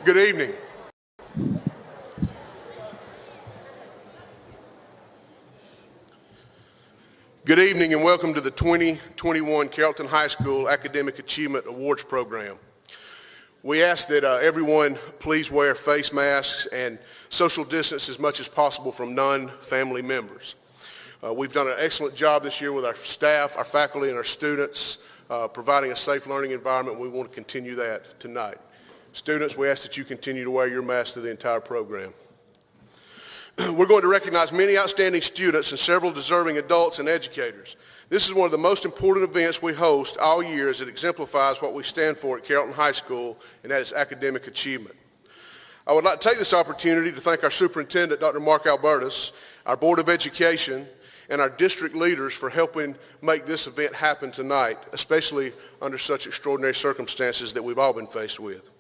Good evening. Good evening and welcome to the 2021 Carrollton High School Academic Achievement Awards Program. We ask that everyone please wear face masks and social distance as much as possible from non-family members. We've done an excellent job this year with our staff, our faculty, and our students providing a safe learning environment. We want to continue that tonight. Students, we ask that you continue to wear your mask through the entire program. We're going to recognize many outstanding students and several deserving adults and educators. This is one of the most important events we host all year as it exemplifies what we stand for at Carrollton High School, and that is academic achievement. I would like to take this opportunity to thank our superintendent, Dr. Mark Albertus, our Board of Education, and our district leaders for helping make this event happen tonight, especially under such extraordinary circumstances that we've all been faced with.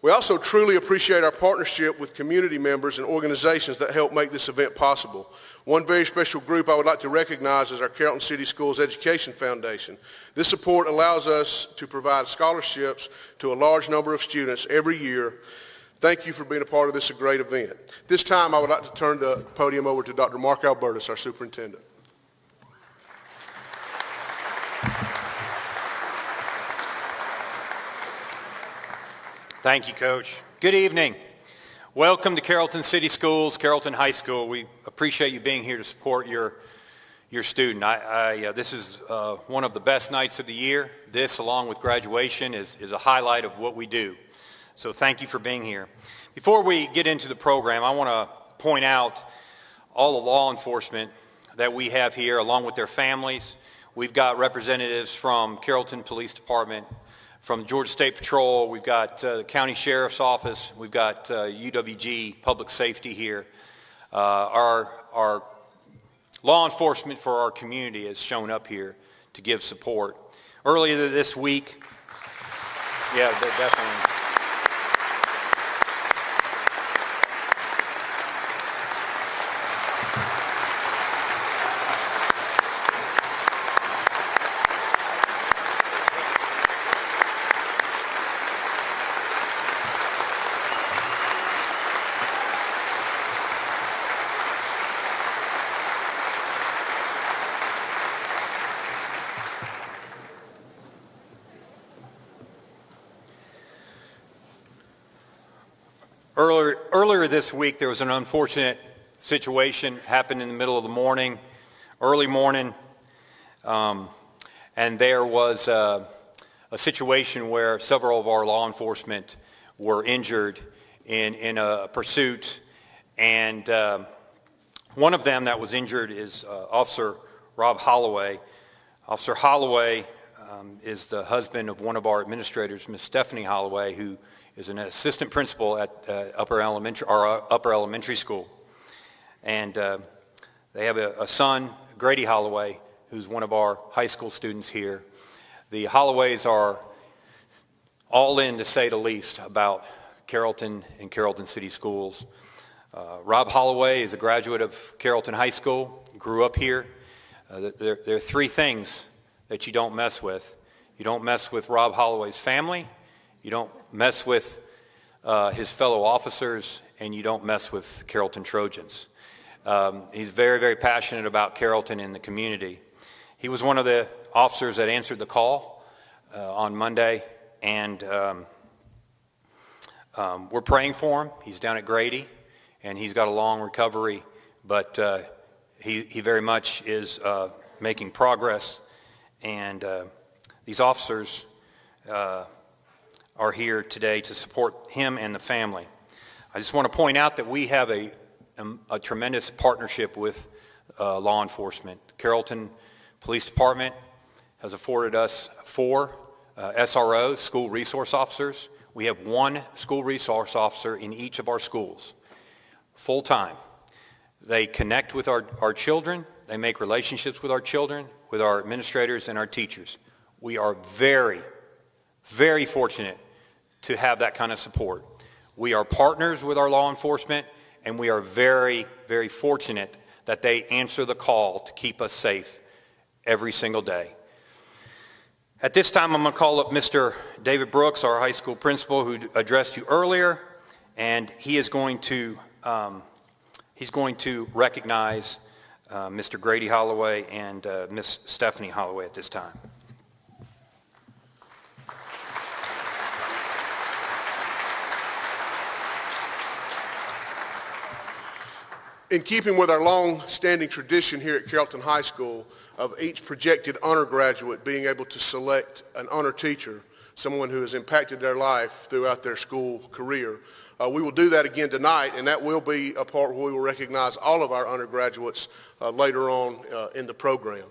We also truly appreciate our partnership with community members and organizations that help make this event possible. One very special group I would like to recognize is our Carrollton City Schools Education Foundation. This support allows us to provide scholarships to a large number of students every year. Thank you for being a part of this great event. This time I would like to turn the podium over to Dr. Mark Albertus, our superintendent. Thank you, Coach. Good evening. Welcome to Carrollton City Schools, Carrollton High School. We appreciate you being here to support your student. This is one of the best nights of the year. This, along with graduation, is a highlight of what we do. So thank you for being here. Before we get into the program, I want to point out all the law enforcement that we have here, along with their families. We've got representatives from Carrollton Police Department, from Georgia State Patrol, we've got the County Sheriff's Office, we've got UWG Public Safety here. Our law enforcement for our community has shown up here to give support. Earlier this week, yeah, definitely. Earlier this week, there was an unfortunate situation happened in the middle of the morning, early morning, and there was a situation where several of our law enforcement were injured in a pursuit, and one of them that was injured is Officer Rob Holloway. Officer Holloway is the husband of one of our administrators, Ms. Stephanie Holloway, who is an assistant principal at upper elementary school. And they have a son, Grady Holloway, who's one of our high school students here. The Holloways are all in, to say the least, about Carrollton and Carrollton City Schools. Rob Holloway is a graduate of Carrollton High School, grew up here. There are three things that you don't mess with. You don't mess with Rob Holloway's family, you don't mess with his fellow officers, and you don't mess with Carrollton Trojans. He's very, very passionate about Carrollton and the community. He was one of the officers that answered the call on Monday and we're praying for him. He's down at Grady, and he's got a long recovery, but he very much is making progress, and these officers are here today to support him and the family. I just want to point out that we have a tremendous partnership with law enforcement. The Carrollton Police Department has afforded us 4 SROs, school resource officers. We have 1 school resource officer in each of our schools, full-time. They connect with our children. They make relationships with our children, with our administrators and our teachers. We are very, very fortunate to have that kind of support. We are partners with our law enforcement, and we are very, very fortunate that they answer the call to keep us safe every single day. At this time, I'm going to call up Mr. David Brooks, our high school principal, who addressed you earlier, and he is going to recognize Mr. Grady Holloway and Miss Stephanie Holloway at this time. In keeping with our long-standing tradition here at Carrollton High School of each projected honor graduate being able to select an honor teacher, someone who has impacted their life throughout their school career, we will do that again tonight, and that will be a part where we will recognize all of our honor graduates later on in the program.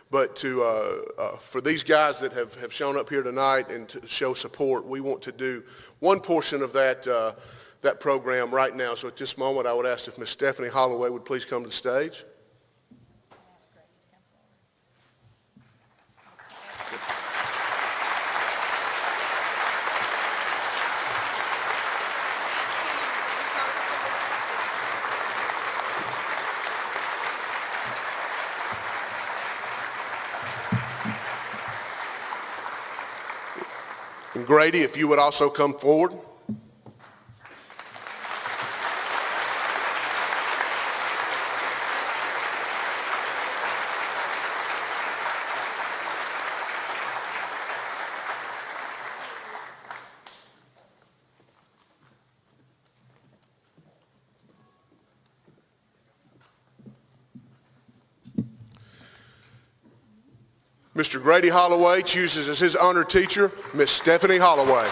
But for these guys that have shown up here tonight and to show support, we want to do one portion of that program right now. So at this moment, I would ask if Miss Stephanie Holloway would please come to the stage. And Grady, if you would also come forward. Mr. Grady Holloway chooses as his honor teacher Miss Stephanie Holloway.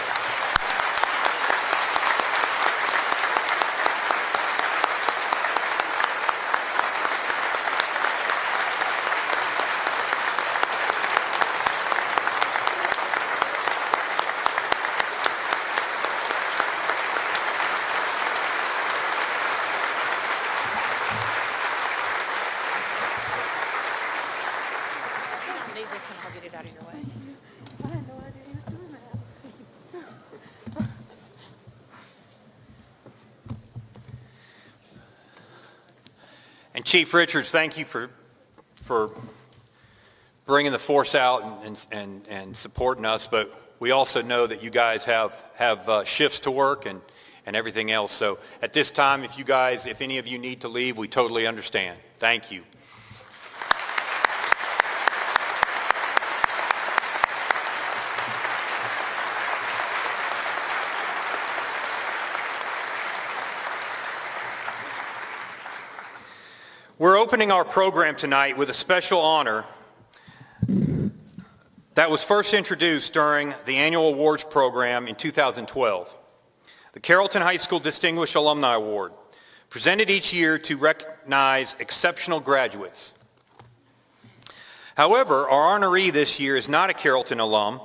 And Chief Richards, thank you for bringing the force out and supporting us, but we also know that you guys have shifts to work and everything else. So at this time, if any of you need to leave, we totally understand. Thank you. We're opening our program tonight with a special honor that was first introduced during the annual awards program in 2012. The Carrollton High School Distinguished Alumni Award, presented each year to recognize exceptional graduates. However, our honoree this year is not a Carrollton alum,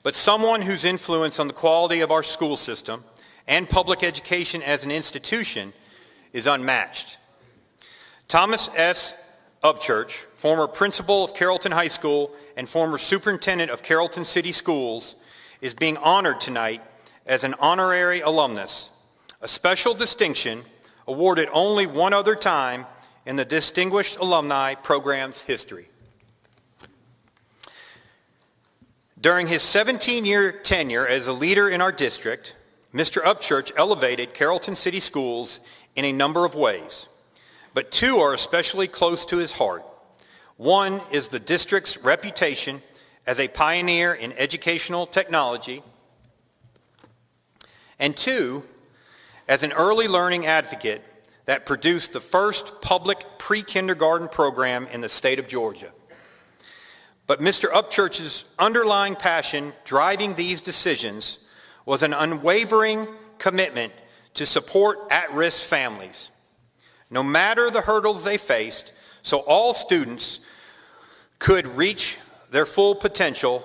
but someone whose influence on the quality of our school system and public education as an institution is unmatched. Thomas S. Upchurch, former principal of Carrollton High School and former superintendent of Carrollton City Schools, is being honored tonight as an honorary alumnus, a special distinction awarded only one other time in the Distinguished Alumni Program's history. During his 17-year tenure as a leader in our district, Mr. Upchurch elevated Carrollton City Schools in a number of ways. But 2 are especially close to his heart. One is the district's reputation as a pioneer in educational technology, and 2, as an early learning advocate that produced the first public pre-kindergarten program in the state of Georgia. But Mr. Upchurch's underlying passion driving these decisions was an unwavering commitment to support at-risk families, no matter the hurdles they faced, so all students could reach their full potential,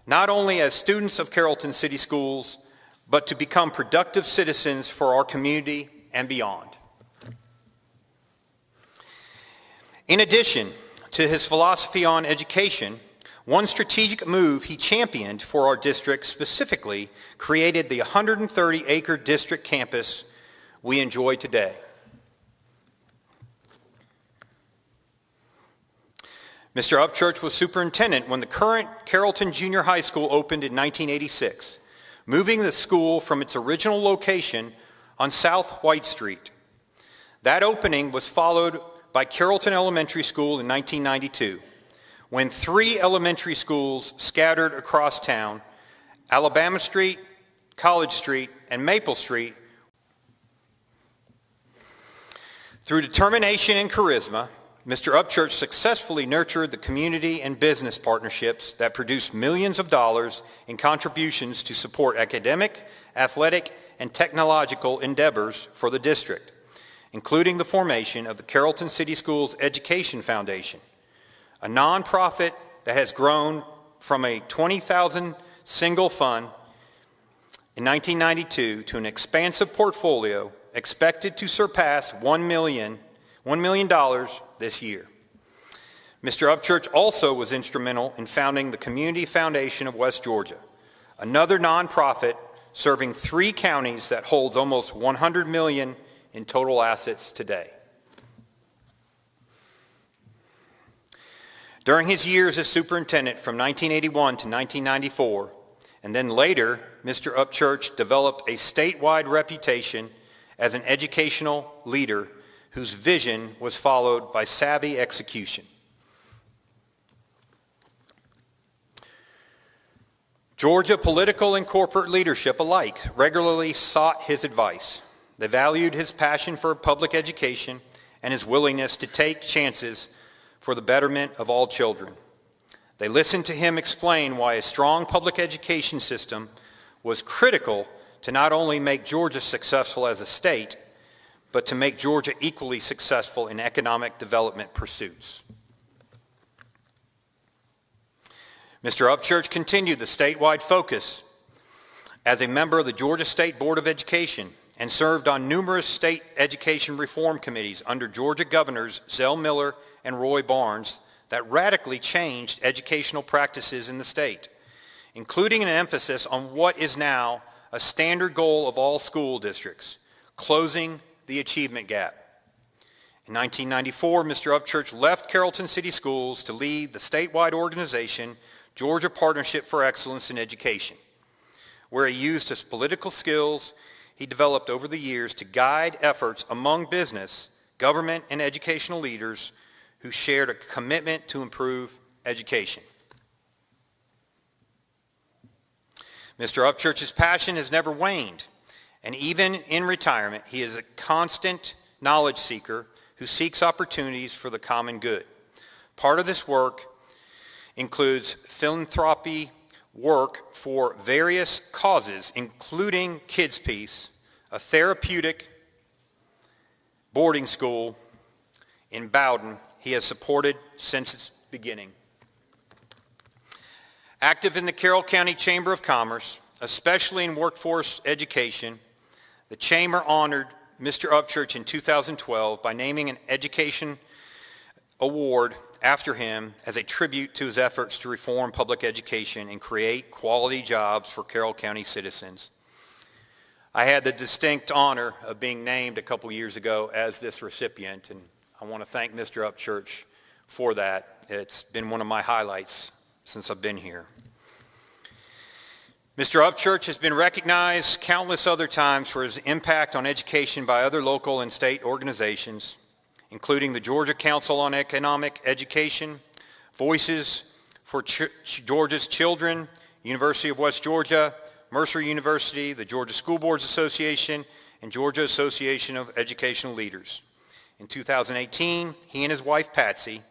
not only as students of Carrollton City Schools, but to become productive citizens for our community and beyond. In addition to his philosophy on education, one strategic move he championed for our district specifically created the 130-acre district campus we enjoy today. Mr. Upchurch was superintendent when the current Carrollton Junior High School opened in 1986, moving the school from its original location on South White Street. That opening was followed by Carrollton Elementary School in 1992, when 3 elementary schools scattered across town, Alabama Street, College Street, and Maple Street, through determination and charisma, Mr. Upchurch successfully nurtured the community and business partnerships that produced millions of dollars in contributions to support academic, athletic, and technological endeavors for the district, including the formation of the Carrollton City Schools Education Foundation, a nonprofit that has grown from a 20,000 single fund in 1992 to an expansive portfolio expected to surpass $1 million this year. Mr. Upchurch also was instrumental in founding the Community Foundation of West Georgia, another nonprofit serving 3 counties that holds almost $100 million in total assets today. During his years as superintendent from 1981 to 1994, and then later, Mr. Upchurch developed a statewide reputation as an educational leader whose vision was followed by savvy execution. Georgia political and corporate leadership alike regularly sought his advice. They valued his passion for public education and his willingness to take chances for the betterment of all children. They listened to him explain why a strong public education system was critical to not only make Georgia successful as a state, but to make Georgia equally successful in economic development pursuits. Mr. Upchurch continued the statewide focus as a member of the Georgia State Board of Education and served on numerous state education reform committees under Georgia governors Zell Miller and Roy Barnes that radically changed educational practices in the state, including an emphasis on what is now a standard goal of all school districts, closing the achievement gap. In 1994, Mr. Upchurch left Carrollton City Schools to lead the statewide organization, Georgia Partnership for Excellence in Education, where he used his political skills he developed over the years to guide efforts among business, government, and educational leaders who shared a commitment to improve education. Mr. Upchurch's passion has never waned, and even in retirement, he is a constant knowledge seeker who seeks opportunities for the common good. Part of this work includes philanthropy work for various causes, including Kids Peace, a therapeutic boarding school in Bowden he has supported since its beginning. Active in the Carroll County Chamber of Commerce, especially in workforce education, the Chamber honored Mr. Upchurch in 2012 by naming an education award after him as a tribute to his efforts to reform public education and create quality jobs for Carroll County citizens. I had the distinct honor of being named a couple years ago as this recipient, and I want to thank Mr. Upchurch for that. It's been one of my highlights since I've been here. Mr. Upchurch has been recognized countless other times for his impact on education by other local and state organizations, including the Georgia Council on Economic Education, Voices for Georgia's Children, University of West Georgia, Mercer University, the Georgia School Boards Association, and Georgia Association of Educational Leaders. In 2018, he and his wife Patsy,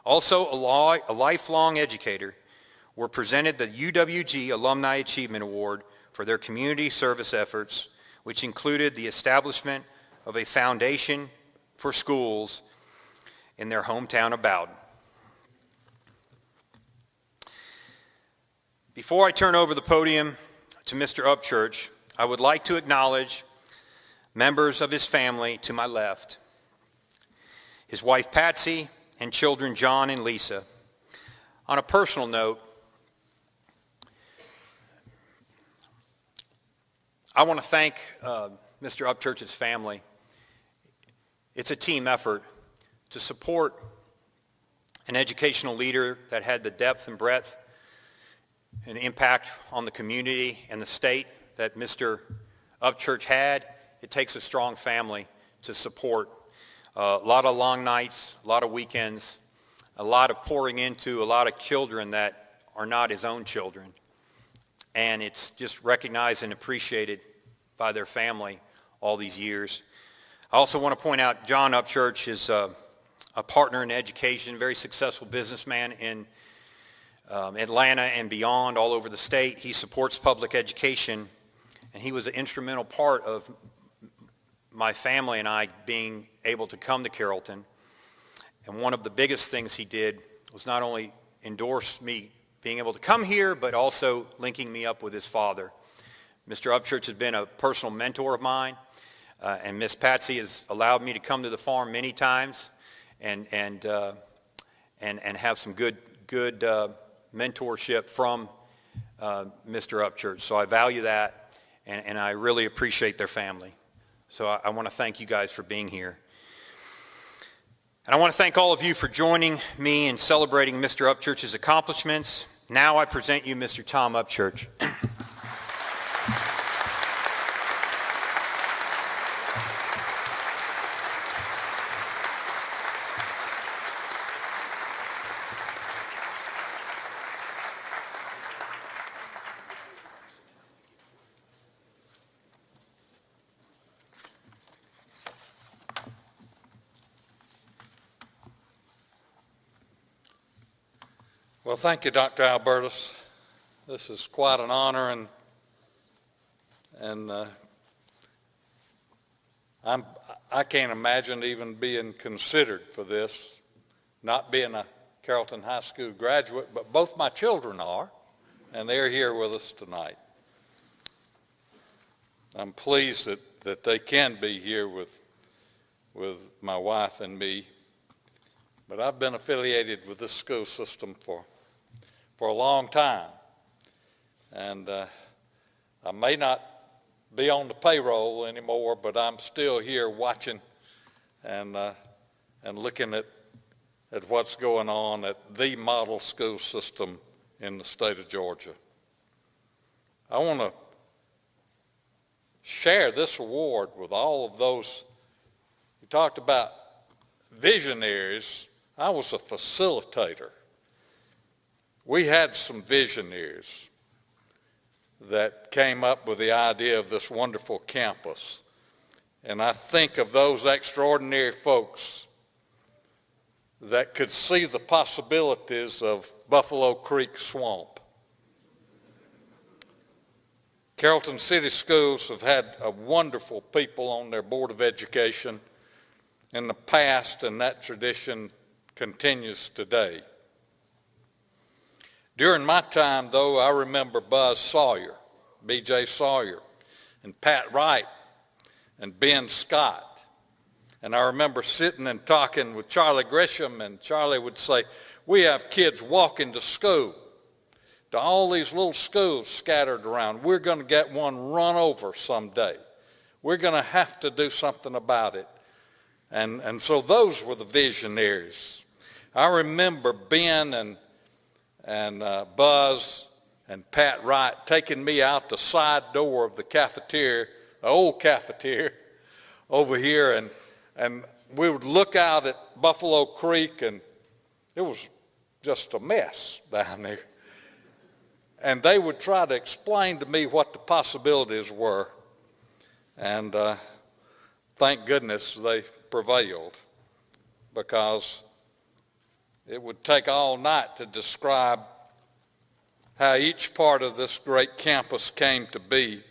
also a lifelong educator, were presented the UWG Alumni Achievement Award for their community service efforts, which included the establishment of a foundation for schools in their hometown of Bowden. Before I turn over the podium to Mr. Upchurch, I would like to acknowledge members of his family to my left, his wife Patsy, and children John and Lisa. On a personal note, I want to thank Mr. Upchurch's family. It's a team effort to support an educational leader that had the depth and breadth and impact on the community and the state that Mr. Upchurch had. It takes a strong family to support a lot of long nights, a lot of weekends, a lot of pouring into a lot of children that are not his own children. And it's just recognized and appreciated by their family all these years. I also want to point out John Upchurch is a partner in education, very successful businessman in Atlanta and beyond, all over the state. He supports public education, and he was an instrumental part of my family and I being able to come to Carrollton. And one of the biggest things he did was not only endorse me being able to come here, but also linking me up with his father. Mr. Upchurch has been a personal mentor of mine, and Miss Patsy has allowed me to come to the farm many times and have some good mentorship from Mr. Upchurch. So I value that, and I really appreciate their family. So I want to thank you guys for being here. And I want to thank all of you for joining me in celebrating Mr. Upchurch's accomplishments. Now I present you Mr. Tom Upchurch. Well, thank you, Dr. Albertus. This is quite an honor, and I can't imagine even being considered for this, not being a Carrollton High School graduate, but both my children are, and they're here with us tonight. I'm pleased that they can be here with my wife and me, but I've been affiliated with this school system for a long time, and I may not be on the payroll anymore, but I'm still here watching and looking at what's going on at the model school system in the state of Georgia. I want to share this award with all of those. You talked about visionaries. I was a facilitator. We had some visionaries that came up with the idea of this wonderful campus. And I think of those extraordinary folks that could see the possibilities of Buffalo Creek Swamp. Carrollton City Schools have had a wonderful people on their Board of Education in the past, and that tradition continues today. During my time, though, I remember Buzz Sawyer, B.J. Sawyer, and Pat Wright, and Ben Scott. And I remember sitting and talking with Charlie Grisham, and Charlie would say, we have kids walking to school, to all these little schools scattered around. We're going to get one run over someday. We're going to have to do something about it. And so those were the visionaries. I remember Ben and Buzz and Pat Wright taking me out the side door of the cafeteria, the old cafeteria over here, and we would look out at Buffalo Creek, and it was just a mess down there. And they would try to explain to me what the possibilities were. And thank goodness they prevailed, because it would take all night to describe how each part of this great campus came to be.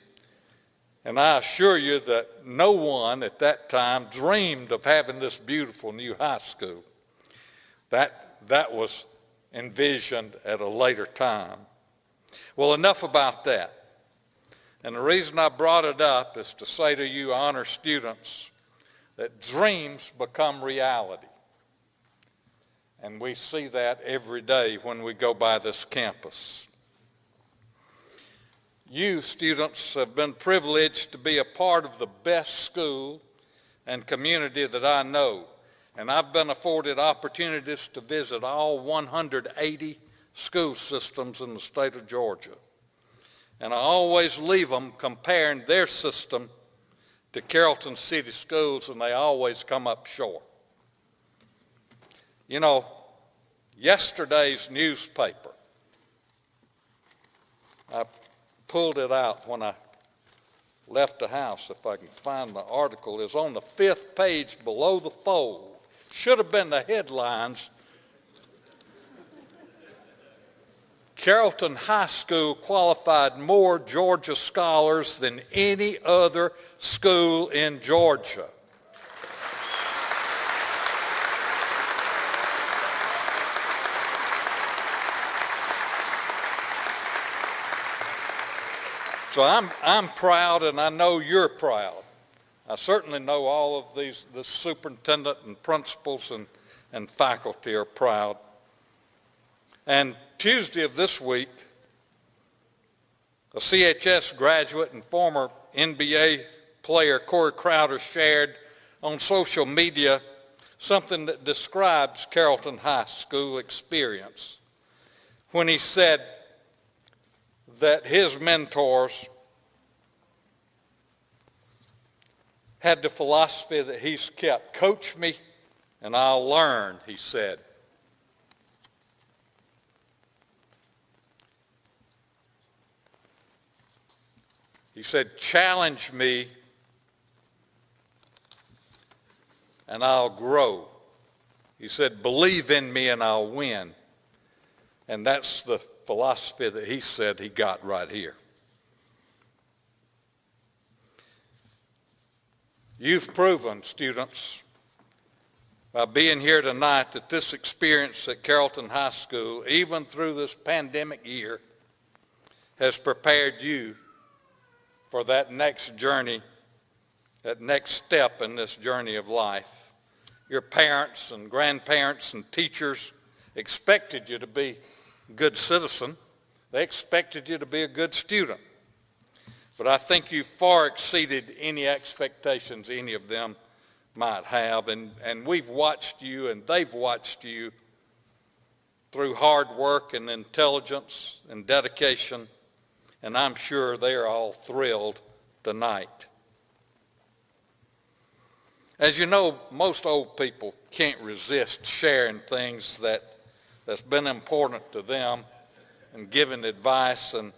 And I assure you that no one at that time dreamed of having this beautiful new high school. That was envisioned at a later time. Well, enough about that. And the reason I brought it up is to say to you honor students that dreams become reality. And we see that every day when we go by this campus. You students have been privileged to be a part of the best school and community that I know. And I've been afforded opportunities to visit all 180 school systems in the state of Georgia. And I always leave them comparing their system to Carrollton City Schools, and they always come up short. You know, yesterday's newspaper, I pulled it out when I left the house, if I can find the article, is on the 5th page below the fold. Should have been the headlines. Carrollton High School qualified more Georgia scholars than any other school in Georgia. So I'm proud, and I know you're proud. I certainly know all of the superintendent and principals and faculty are proud. And Tuesday of this week, a CHS graduate and former NBA player, Corey Crowder, shared on social media something that describes Carrollton High School experience when he said that his mentors had the philosophy that he's kept. Coach me and I'll learn, he said. He said, challenge me and I'll grow. He said, believe in me and I'll win. And that's the philosophy that he said he got right here. You've proven, students, by being here tonight, that this experience at Carrollton High School, even through this pandemic year, has prepared you for that next journey, that next step in this journey of life. Your parents and grandparents and teachers expected you to be a good citizen. They expected you to be a good student. But I think you far exceeded any expectations any of them might have. And we've watched you and they've watched you through hard work and intelligence and dedication. And I'm sure they're all thrilled tonight. As you know, most old people can't resist sharing things that's been important to them and giving advice, and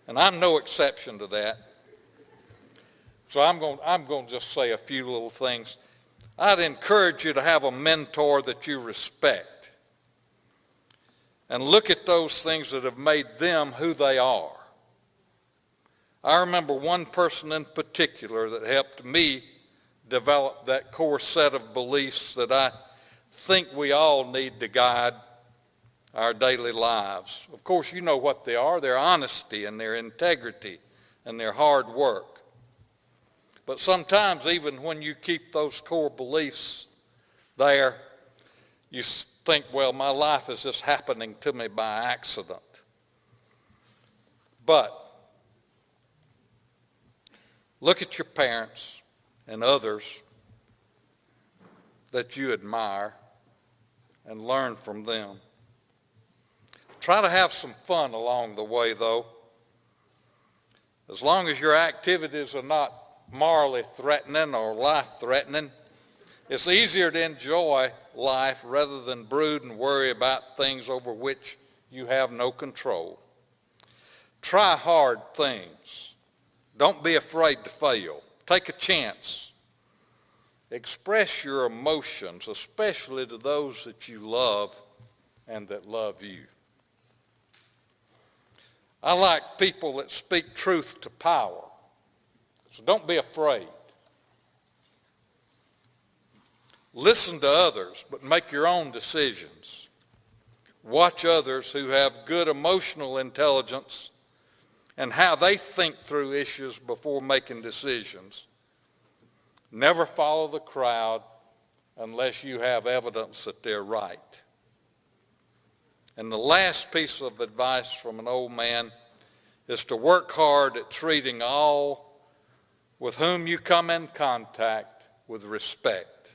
I'm no exception to that. So I'm going to just say a few little things. I'd encourage you to have a mentor that you respect and look at those things that have made them who they are. I remember one person in particular that helped me develop that core set of beliefs that I think we all need to guide our daily lives. Of course, you know what they are. Their honesty and their integrity and their hard work. But sometimes even when you keep those core beliefs there, you think, well, my life is just happening to me by accident. But look at your parents and others that you admire and learn from them. Try to have some fun along the way, though. As long as your activities are not morally threatening or life-threatening, it's easier to enjoy life rather than brood and worry about things over which you have no control. Try hard things. Don't be afraid to fail. Take a chance. Express your emotions, especially to those that you love and that love you. I like people that speak truth to power. So don't be afraid. Listen to others, but make your own decisions. Watch others who have good emotional intelligence and how they think through issues before making decisions. Never follow the crowd unless you have evidence that they're right. And the last piece of advice from an old man is to work hard at treating all with whom you come in contact with respect.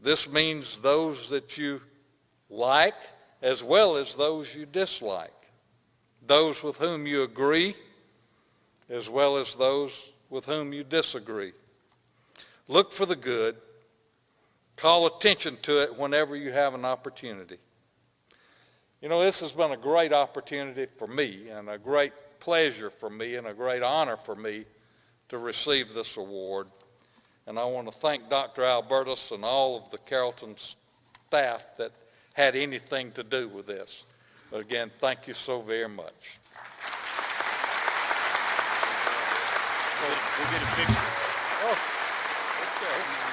This means those that you like as well as those you dislike, those with whom you agree as well as those with whom you disagree. Look for the good. Call attention to it whenever you have an opportunity. You know, this has been a great opportunity for me and a great pleasure for me and a great honor for me to receive this award. And I want to thank Dr. Albertus and all of the Carrollton staff that had anything to do with this. But again, thank you so very much. We'll get a picture. Oh, okay.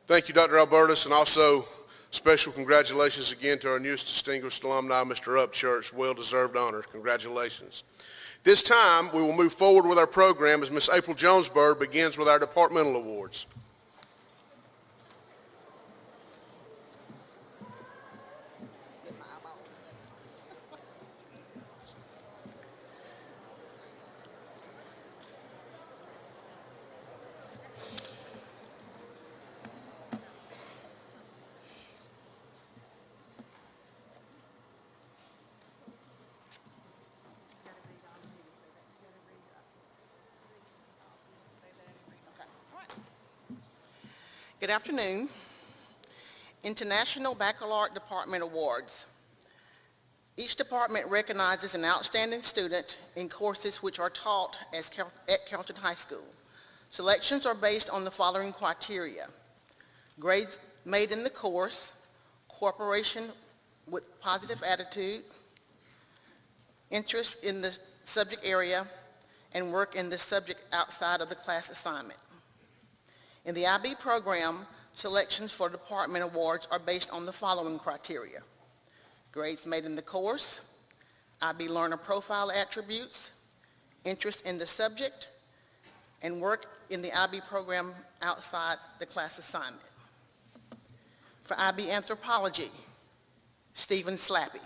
Thank you, Dr. Albertus, and also special congratulations again to our newest distinguished alumni, Mr. Upchurch. Well-deserved honor. Congratulations. This time, we will move forward with our program as Ms. April Jonesbird begins with our departmental awards. Good afternoon. International Baccalaureate Department Awards. Each department recognizes an outstanding student in courses which are taught at Carrollton High School. Selections are based on the following criteria: grades made in the course, cooperation with positive attitude, interest in the subject area, and work in the subject outside of the class assignment. In the IB program, selections for department awards are based on the following criteria: grades made in the course, IB learner profile attributes, interest in the subject, and work in the IB program outside the class assignment. For IB anthropology, Stephen Slappy.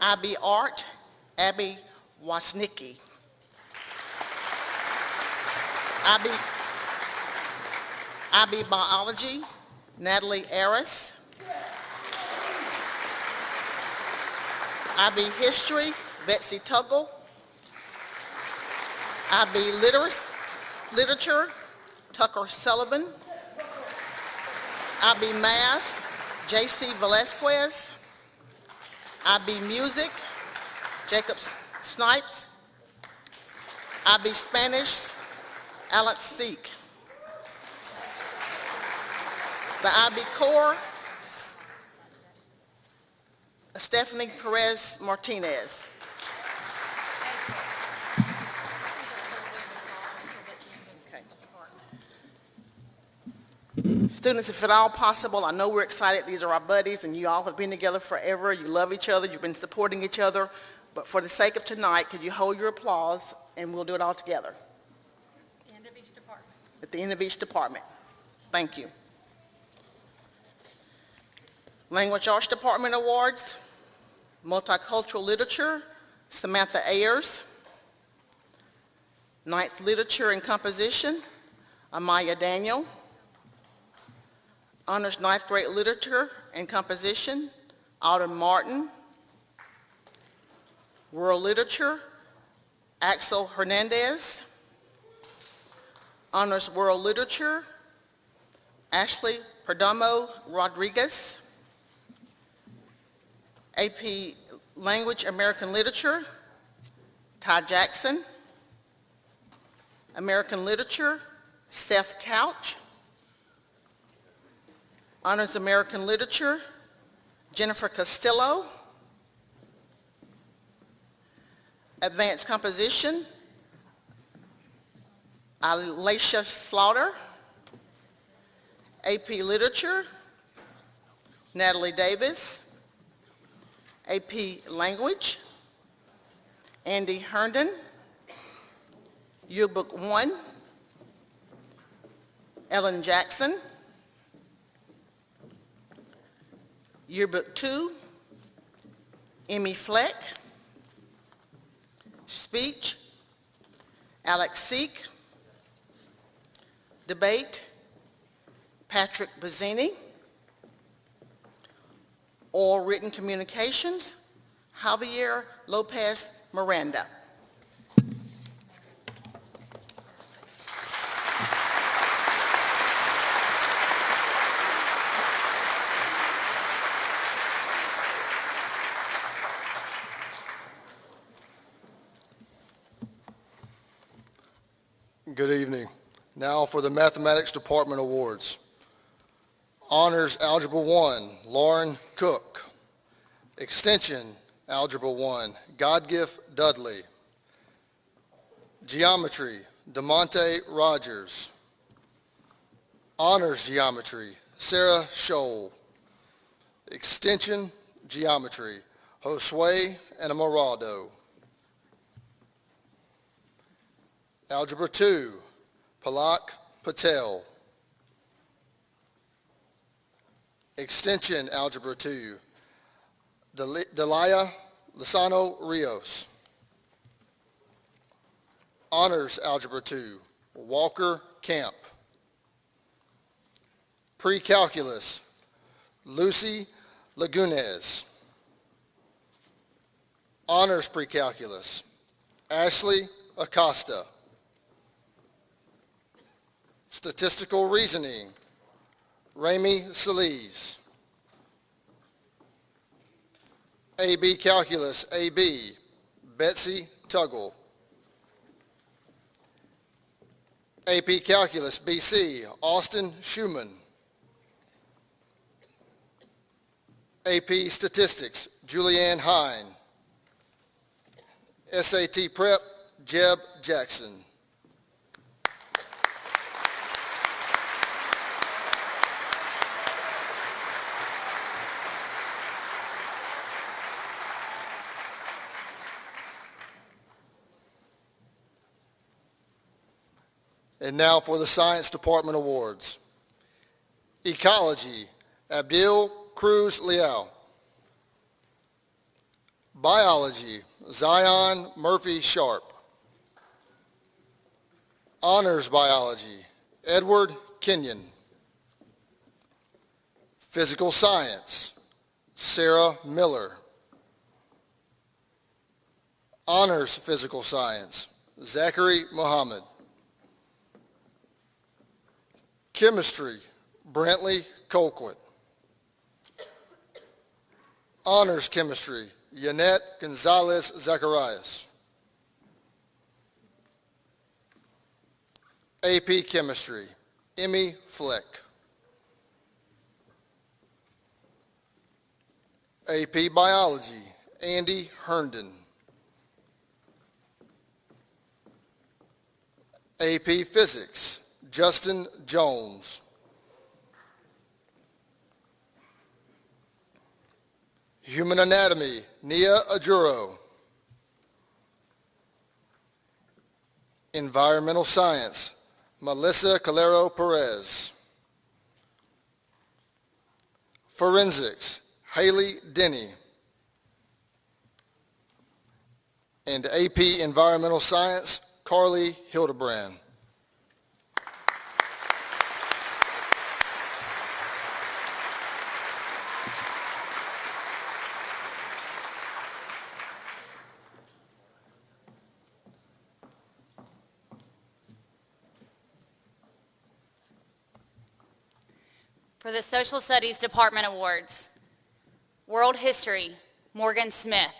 IB art, Abby Wasnicki. IB biology, Natalie Aris. IB history, Betsy Tuggle. IB literature, Tucker Sullivan. IB math, J.C. Velasquez. IB music, Jacob Snipes. IB Spanish, Alex Seek. The IB core, Stephanie Perez Martinez. Okay. Students, if at all possible, I know we're excited. These are our buddies, and you all have been together forever. You love each other. You've been supporting each other. But for the sake of tonight, could you hold your applause, and we'll do it all together. End of each department. At the end of each department. Thank you. Language Arts Department Awards, Multicultural Literature, Samantha Ayers. Ninth Literature and Composition, Amaya Daniel. Honors Ninth Grade Literature and Composition, Autumn Martin. World Literature, Axel Hernandez. Honors World Literature, Ashley Perdomo Rodriguez. AP Language American Literature, Ty Jackson. American Literature, Seth Couch. Honors American Literature, Jennifer Castillo. Advanced Composition, Alicia Slaughter. AP Literature, Natalie Davis. AP Language, Andy Herndon. Yearbook 1, Ellen Jackson. Yearbook 2, Emmy Fleck. Speech, Alex Seek. Debate, Patrick Bazzini. Oral Written Communications, Javier Lopez Miranda. Good evening. Now for the Mathematics Department Awards. Honors Algebra 1, Lauren Cook. Extension Algebra 1, Godgift Dudley. Geometry, DeMonte Rogers. Honors Geometry, Sarah Scholl. Extension Geometry, Josue Enamorado. Algebra 2, Palak Patel. Extension Algebra 2, Delia Lozano Rios. Honors Algebra 2, Walker Camp. Pre-Calculus, Lucy Lagunes. Honors Pre-Calculus, Ashley Acosta. Statistical Reasoning, Rami Solis. AB Calculus, AB, Betsy Tuggle. AP Calculus, BC, Austin Schumann. AP Statistics, Julianne Hine. SAT Prep, Jeb Jackson. And now for the Science Department Awards. Ecology, Abdil Cruz Leal. Biology, Zion Murphy Sharp. Honors Biology, Edward Kenyon. Physical Science, Sarah Miller. Honors Physical Science, Zachary Mohammed. Chemistry, Brantley Colquitt. Honors Chemistry, Yanette Gonzalez Zacharias. AP Chemistry, Emmy Fleck. AP Biology, Andy Herndon. AP Physics, Justin Jones. Human Anatomy, Nia Ajuro. Environmental Science, Melissa Calero Perez. Forensics, Haley Denny. And AP Environmental Science, Carly Hildebrand. For the Social Studies Department Awards, World History, Morgan Smith.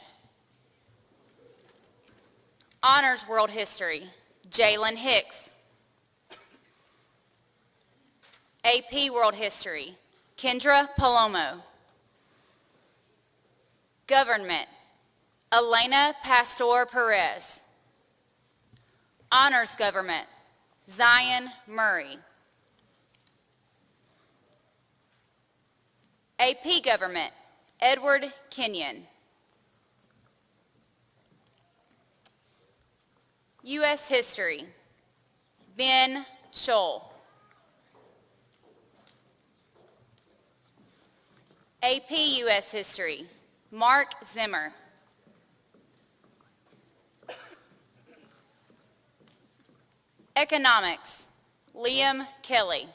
Honors World History, Jalen Hicks. AP World History, Kendra Palomo. Government, Elena Pastor Perez. Honors Government, Zion Murray. AP Government, Edward Kenyon. U.S. History, Ben Scholl. AP U.S. History, Mark Zimmer. Economics, Liam Kelly.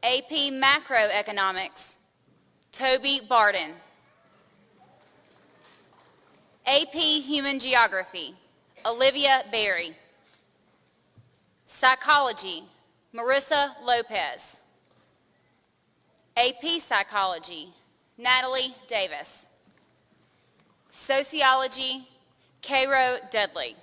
AP Macroeconomics, Toby Barden. AP Human Geography, Olivia Berry. Psychology, Marissa Lopez. AP Psychology, Natalie Davis. Sociology, Cairo Dudley.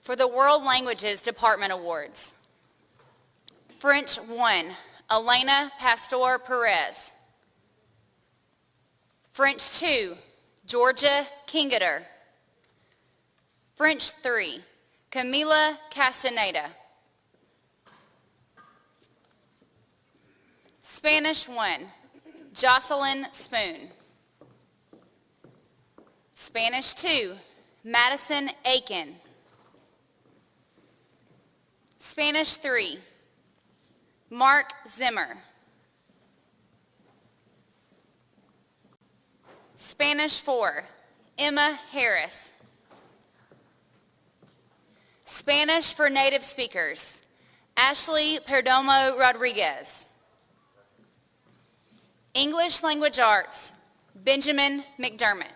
For the World Languages Department Awards, French 1, Elena Pastor Perez. French 2, Georgia Kingater. French 3, Camila Castaneda. Spanish 1, Jocelyn Spoon. Spanish 2, Madison Aiken. Spanish 3, Mark Zimmer. Spanish 4, Emma Harris. Spanish for native speakers, Ashley Perdomo Rodriguez. English Language Arts, Benjamin McDermott.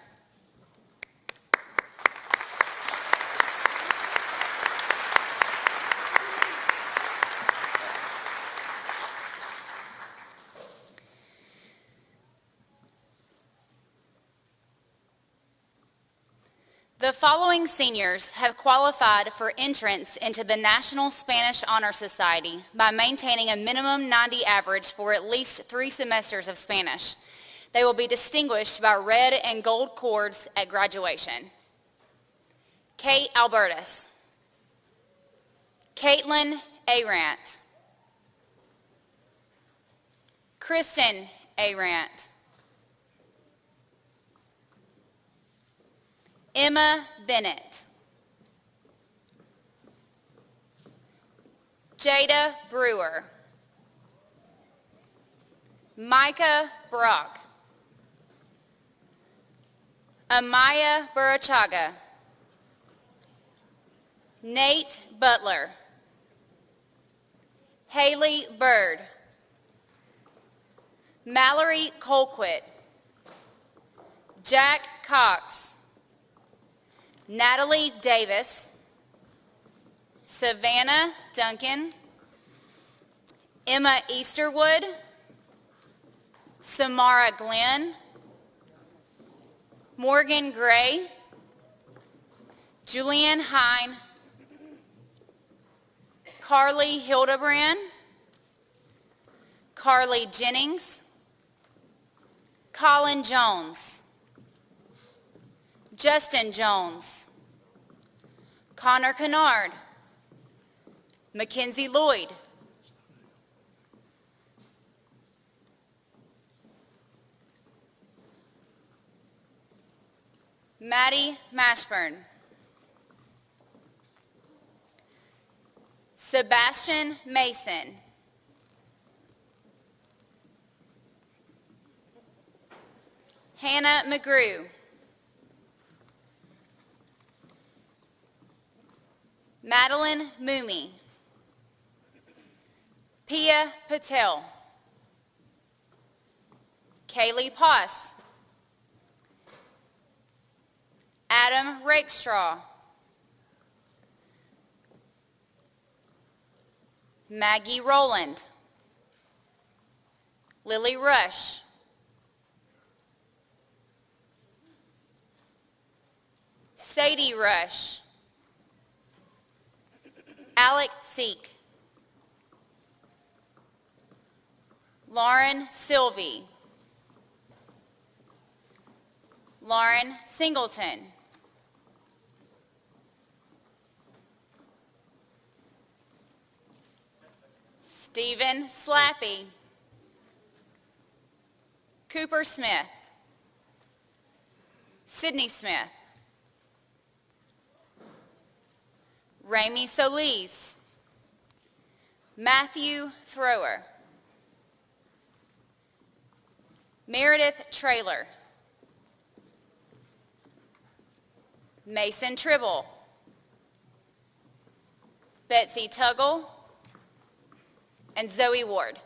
The following seniors have qualified for entrance into the National Spanish Honor Society by maintaining a minimum 90 average for at least 3 semesters of Spanish. They will be distinguished by red and gold cords at graduation. Kate Albertus. Caitlin Arant. Kristen Arant. Emma Bennett. Jada Brewer. Micah Brock. Amaya Burachaga. Nate Butler. Haley Bird. Mallory Colquitt. Jack Cox. Natalie Davis. Savannah Duncan. Emma Easterwood. Samara Glenn. Morgan Gray. Julianne Hine. Carly Hildebrand. Carly Jennings. Colin Jones, Justin Jones, Connor Kennard, Mackenzie Lloyd, Maddie Mashburn, Sebastian Mason, Hannah McGrew, Madeline Moomey, Pia Patel, Kaylee Poss, Adam Rakestraw, Maggie Rowland, Lily Rush, Sadie Rush, Alec Seek, Lauren Sylvie, Lauren Singleton, Stephen Slappy, Cooper Smith, Sydney Smith, Ramey Solis, Matthew Thrower, Meredith Traylor, Mason Tribble, Betsy Tuggle, and Zoe Ward.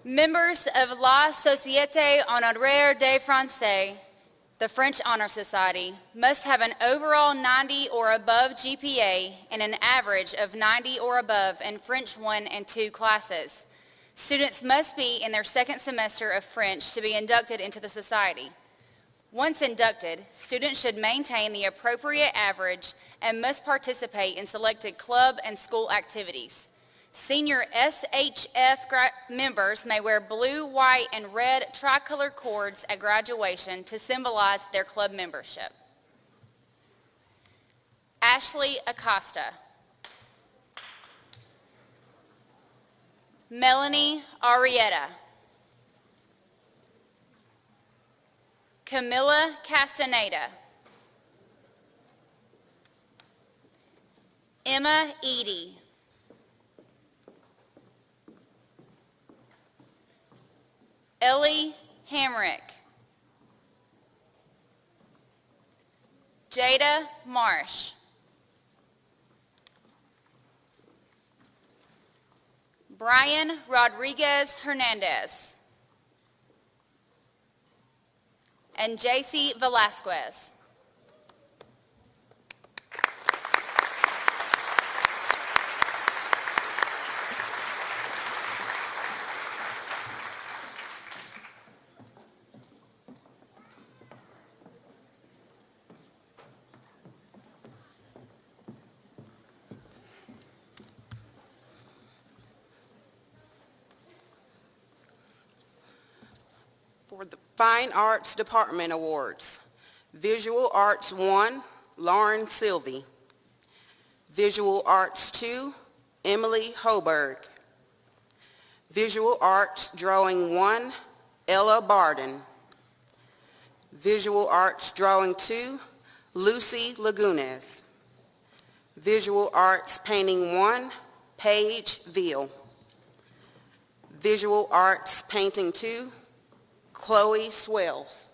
Members of La Société Honoraire des Français, the French Honor Society, must have an overall 90 or above GPA and an average of 90 or above in French 1 and 2 classes. Students must be in their second semester of French to be inducted into the society. Once inducted, students should maintain the appropriate average and must participate in selected club and school activities. Senior SHF members may wear blue, white, and red tricolor cords at graduation to symbolize their club membership. Ashley Acosta, Melanie Arrieta, Camilla Castaneda, Emma Eady, Ellie Hamrick, Jada Marsh, Brian Rodriguez Hernandez, and JC Velasquez. For the Fine Arts Department Awards, Visual Arts 1, Lauren Sylvie. Visual Arts 2, Emily Hoberg. Visual Arts Drawing 1, Ella Barden. Visual Arts Drawing 2, Lucy Lagunes. Visual Arts Painting 1, Paige Veal. Visual Arts Painting 2, Chloe Swells.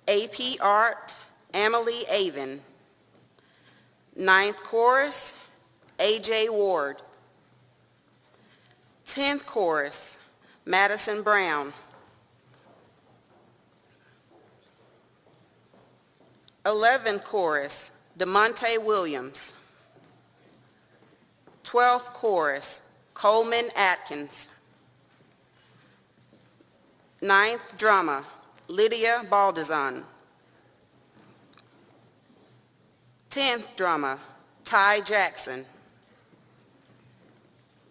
AP Art, Emily Avon. Ninth Chorus, AJ Ward. 10th Chorus, Madison Brown. 11th chorus, DeMonte Williams. 12th chorus, Coleman Atkins. 9th drama, Lydia Baldizan. 10th drama, Ty Jackson.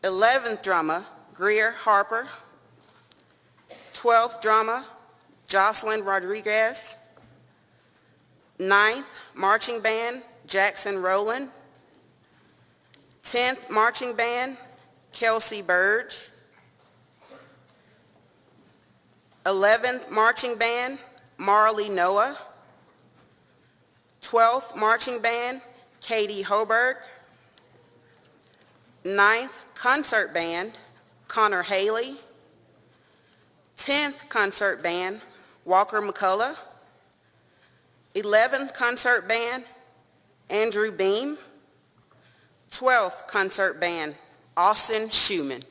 11th drama, Greer Harper. 12th drama, Jocelyn Rodriguez. 9th marching band, Jackson Rowland. 10th marching band, Kelsey Burge. 11th marching band, Marley Noah. 12th marching band, Katie Hoberg. 9th concert band, Connor Haley. 10th concert band, Walker McCullough. 11th concert band, Andrew Beam. 12th concert band, Austin Schumann.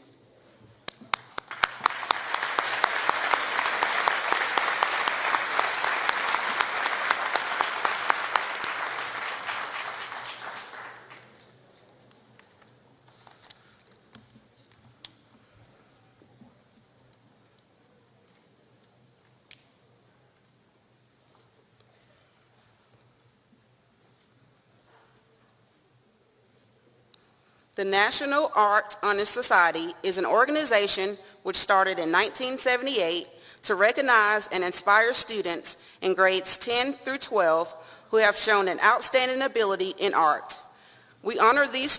The National Art Honor Society is an organization which started in 1978 to recognize and inspire students in grades 10 through 12 who have shown an outstanding ability in art. We honor these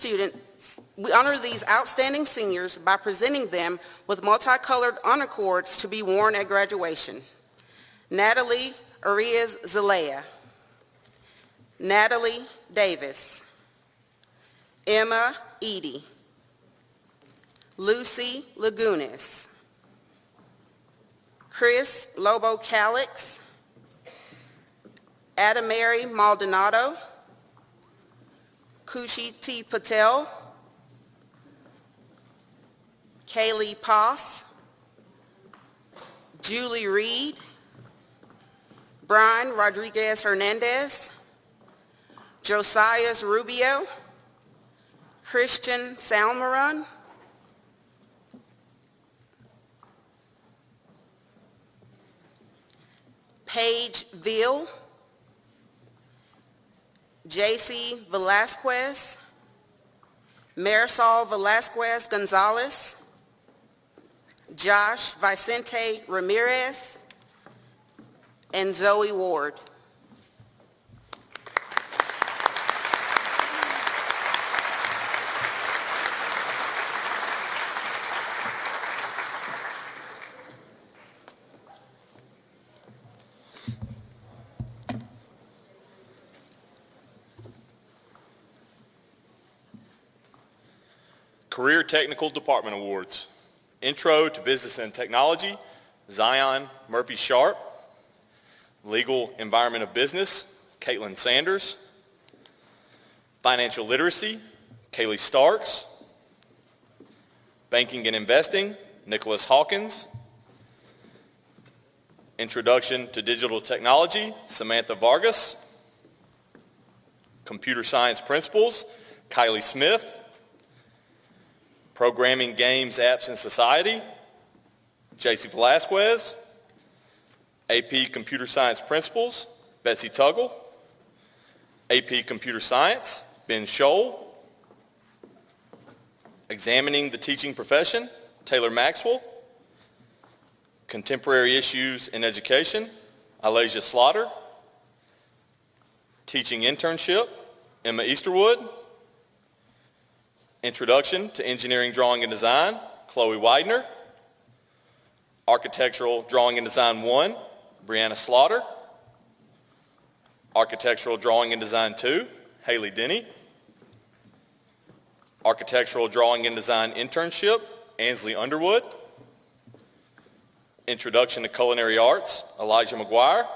outstanding seniors by presenting them with multicolored honor cords to be worn at graduation. Natalie Arias Zelaya, Natalie Davis, Emma Edie, Lucy Lagunas, Chris Lobo Calix, Adamari Maldonado, Kushi T. Patel, Kaylee Poss, Julie Reed, Brian Rodriguez Hernandez, Josiah Rubio, Christian Salmaron, Paige Ville, J.C. Velasquez, Marisol Velasquez Gonzalez, Josh Vicente Ramirez, and Zoe Ward. Career Technical Department Awards. Intro to Business and Technology, Zion Murphy Sharp. Legal Environment of Business, Caitlin Sanders. Financial Literacy, Kaylee Starks. Banking and Investing, Nicholas Hawkins. Introduction to Digital Technology, Samantha Vargas. Computer Science Principles, Kylie Smith. Programming, Games, Apps, and Society, J.C. Velasquez. AP Computer Science Principles, Betsy Tuggle. AP Computer Science, Ben Scholl. Examining the Teaching Profession, Taylor Maxwell. Contemporary Issues in Education, Alasia Slaughter. Teaching Internship, Emma Easterwood. Introduction to Engineering, Drawing, and Design, Chloe Widener. Architectural Drawing and Design 1, Brianna Slaughter. Architectural Drawing and Design 2, Haley Denny. Architectural Drawing and Design Internship, Ansley Underwood. Introduction to Culinary Arts, Elijah McGuire.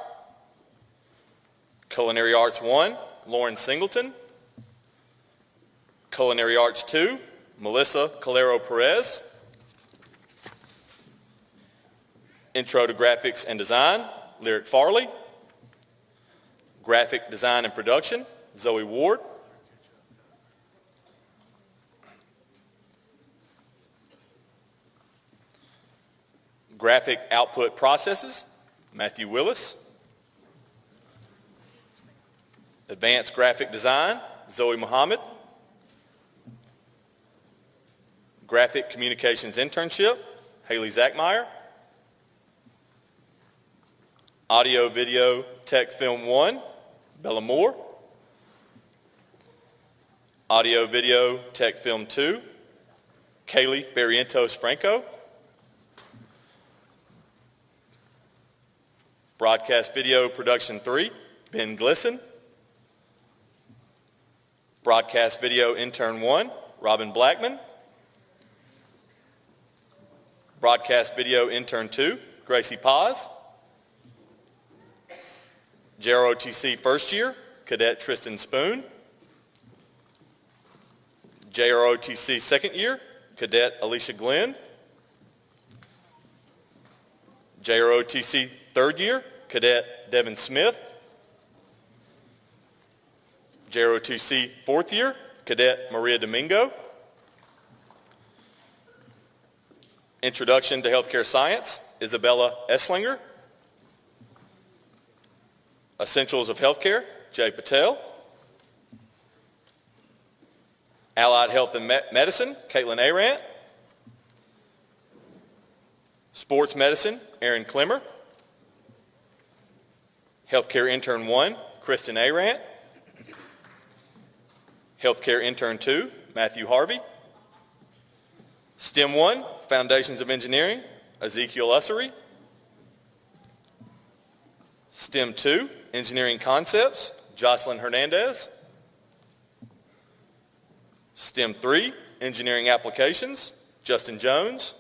Culinary Arts 1, Lauren Singleton. Culinary Arts 2, Melissa Calero Perez. Intro to Graphics and Design, Lyric Farley. Graphic Design and Production, Zoe Ward. Graphic Output Processes, Matthew Willis. Advanced Graphic Design, Zoe Muhammad. Graphic Communications Internship, Haley Zachmeyer. Audio Video Tech Film 1, Bella Moore. Audio Video Tech Film 2, Kaylee Barrientos Franco. Broadcast Video Production 3, Ben Glisson. Broadcast Video Intern 1, Robin Blackman. Broadcast Video Intern 2, Gracie Paz. JROTC First Year, Cadet Tristan Spoon. JROTC Second Year, Cadet Alicia Glenn. JROTC Third Year, Cadet Devin Smith. JROTC Fourth Year, Cadet Maria Domingo. Introduction to Healthcare Science, Isabella Esslinger. Essentials of Healthcare, Jay Patel. Allied Health and Medicine, Caitlin Arant. Sports Medicine, Aaron Klemmer. Healthcare Intern 1, Kristen Arant. Healthcare Intern 2, Matthew Harvey. STEM 1, Foundations of Engineering, Ezekiel Ussery. STEM 2, Engineering Concepts, Jocelyn Hernandez. STEM 3, Engineering Applications, Justin Jones.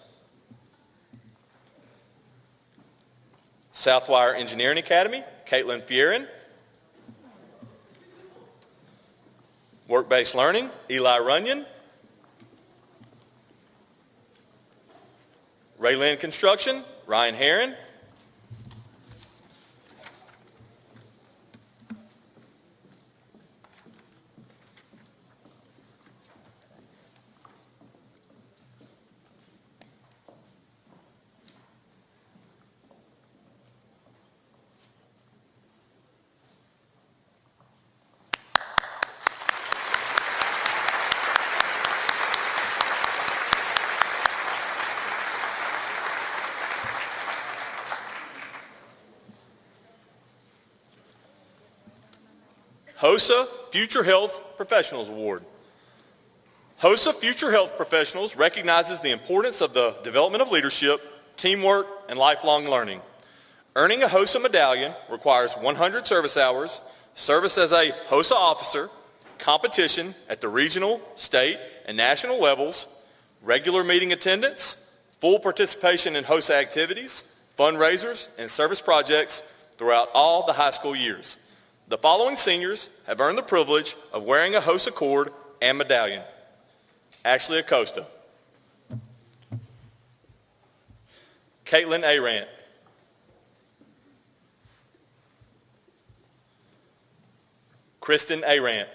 Southwire Engineering Academy, Caitlin Fierin. Work-Based Learning, Eli Runyon. Rayland Construction, Ryan Herron. HOSA Future Health Professionals Award. HOSA Future Health Professionals recognizes the importance of the development of leadership, teamwork, and lifelong learning. Earning a HOSA medallion requires 100 service hours, service as a HOSA officer, competition at the regional, state, and national levels, regular meeting attendance, full participation in HOSA activities, fundraisers, and service projects throughout all the high school years. The following seniors have earned the privilege of wearing a HOSA cord and medallion. Ashley Acosta. Caitlin Arant. Kristen Arant.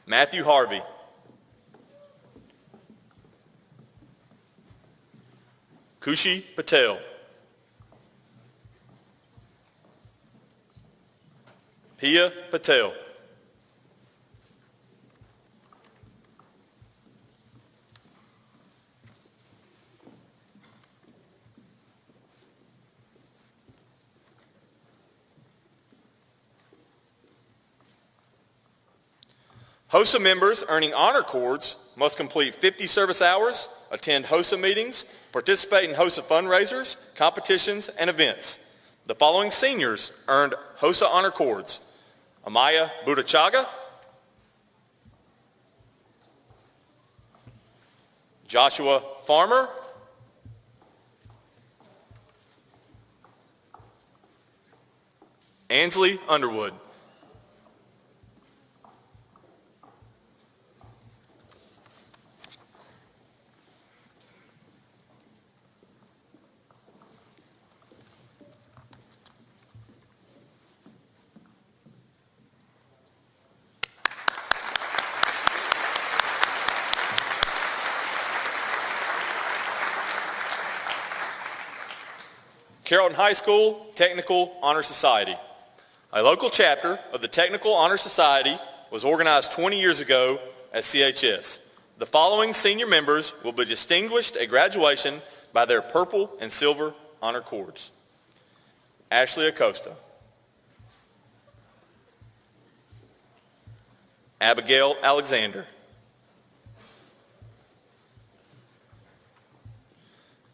Matthew Harvey. Kushi Patel. Pia Patel. HOSA members earning honor cords must complete 50 service hours, attend HOSA meetings, participate in HOSA fundraisers, competitions, and events. The following seniors earned HOSA honor cords: Amaya Budachaga, Joshua Farmer, Ansley Underwood. Carrollton High School Technical Honor Society. A local chapter of the Technical Honor Society was organized 20 years ago at CHS. The following senior members will be distinguished at graduation by their purple and silver honor cords. Ashley Acosta, Abigail Alexander,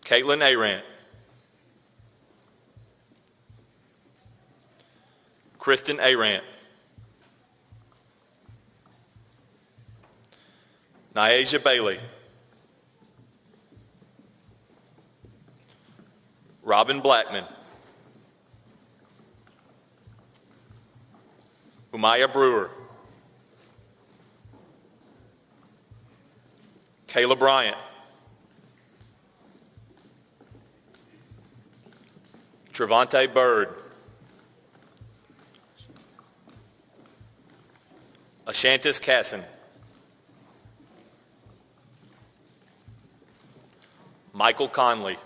Caitlin Arant, Kristen Arant, Nyasia Bailey, Robin Blackman, Umaya Brewer, Kayla Bryant, Trevante Bird, Ashantis Casson, Michael Conley,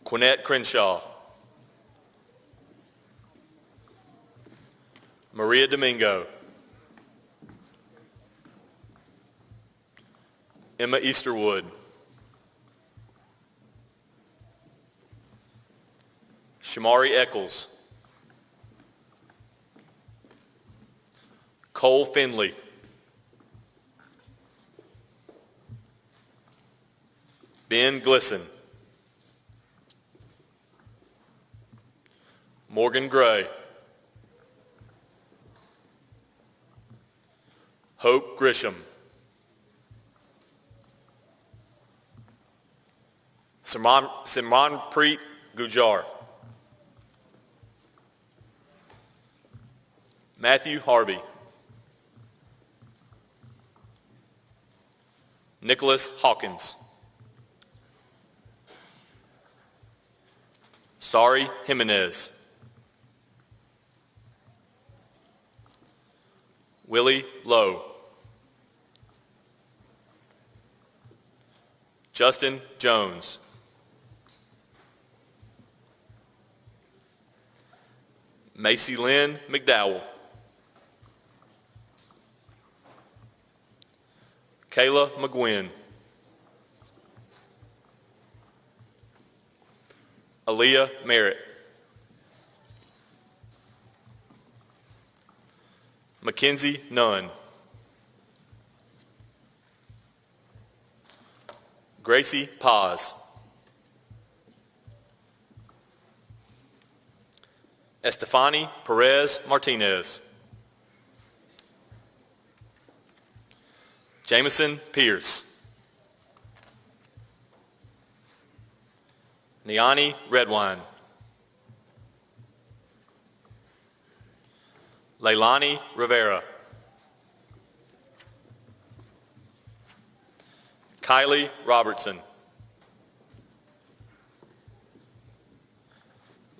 Quinette Crenshaw, Maria Domingo, Emma Easterwood, Shamari Eccles, Cole Finley, Ben Glisson, Morgan Gray, Hope Grisham, Simranpreet Gujar, Matthew Harvey, Nicholas Hawkins, Sari Jimenez, Willie Lowe, Justin Jones, Macy Lynn McDowell, Kayla McGuinn, Aaliyah Merritt, Mackenzie Nunn, Gracie Paz, Estefany Perez Martinez, Jameson Pierce, Niani Redwine, Leilani Rivera, Kylie Robertson,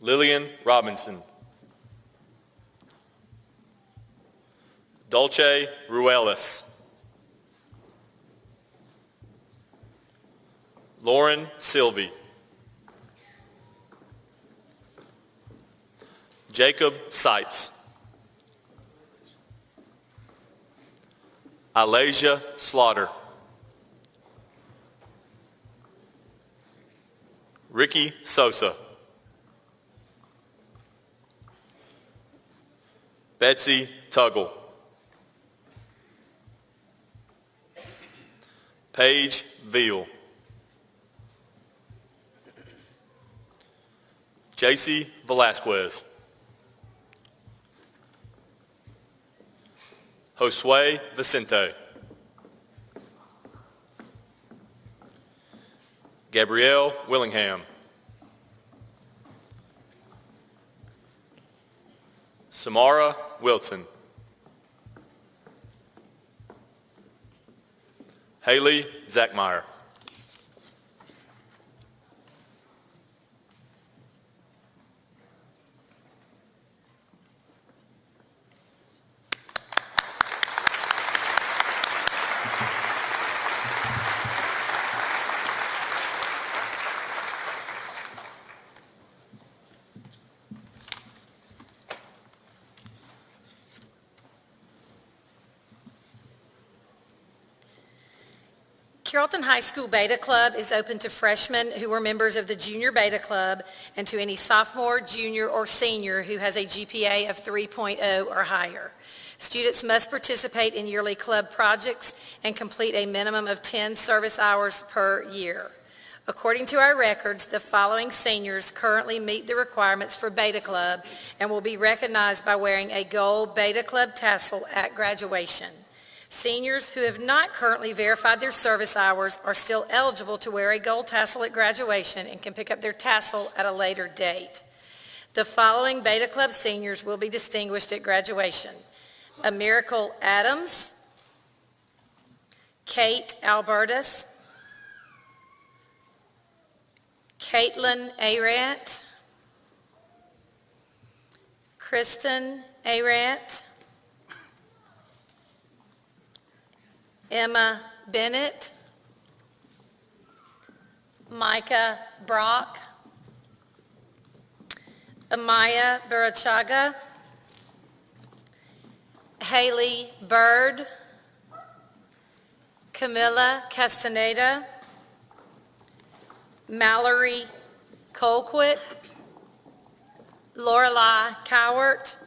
Lillian Robinson, Dolce Ruelas, Lauren Sylvie, Jacob Sipes, Alasia Slaughter, Ricky Sosa, Betsy Tuggle, Paige Veal, JC Velasquez, Josue Vicente, Gabrielle Willingham, Samara Wilson, Haley Zachmeyer. Carrollton High School Beta Club is open to freshmen who are members of the Junior Beta Club and to any sophomore, junior, or senior who has a GPA of 3.0 or higher. Students must participate in yearly club projects and complete a minimum of 10 service hours per year. According to our records, the following seniors currently meet the requirements for Beta Club and will be recognized by wearing a gold Beta Club tassel at graduation. Seniors who have not currently verified their service hours are still eligible to wear a gold tassel at graduation and can pick up their tassel at a later date. The following Beta Club seniors will be distinguished at graduation: Miracle Adams, Kate Albertus, Caitlin Arant, Kristen Arant, Emma Bennett, Micah Brock, Amaya Barachaga, Haley Bird, Camilla Castaneda, Mallory Colquitt, Lorelei Cowart,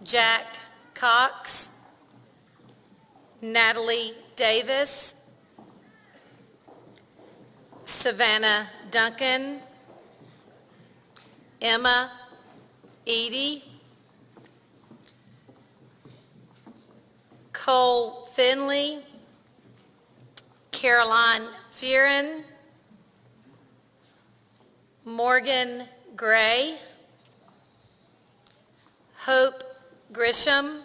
Jack Cox, Natalie Davis, Savannah Duncan, Emma Edie, Cole Finley, Caroline Fearon, Morgan Gray, Hope Grisham,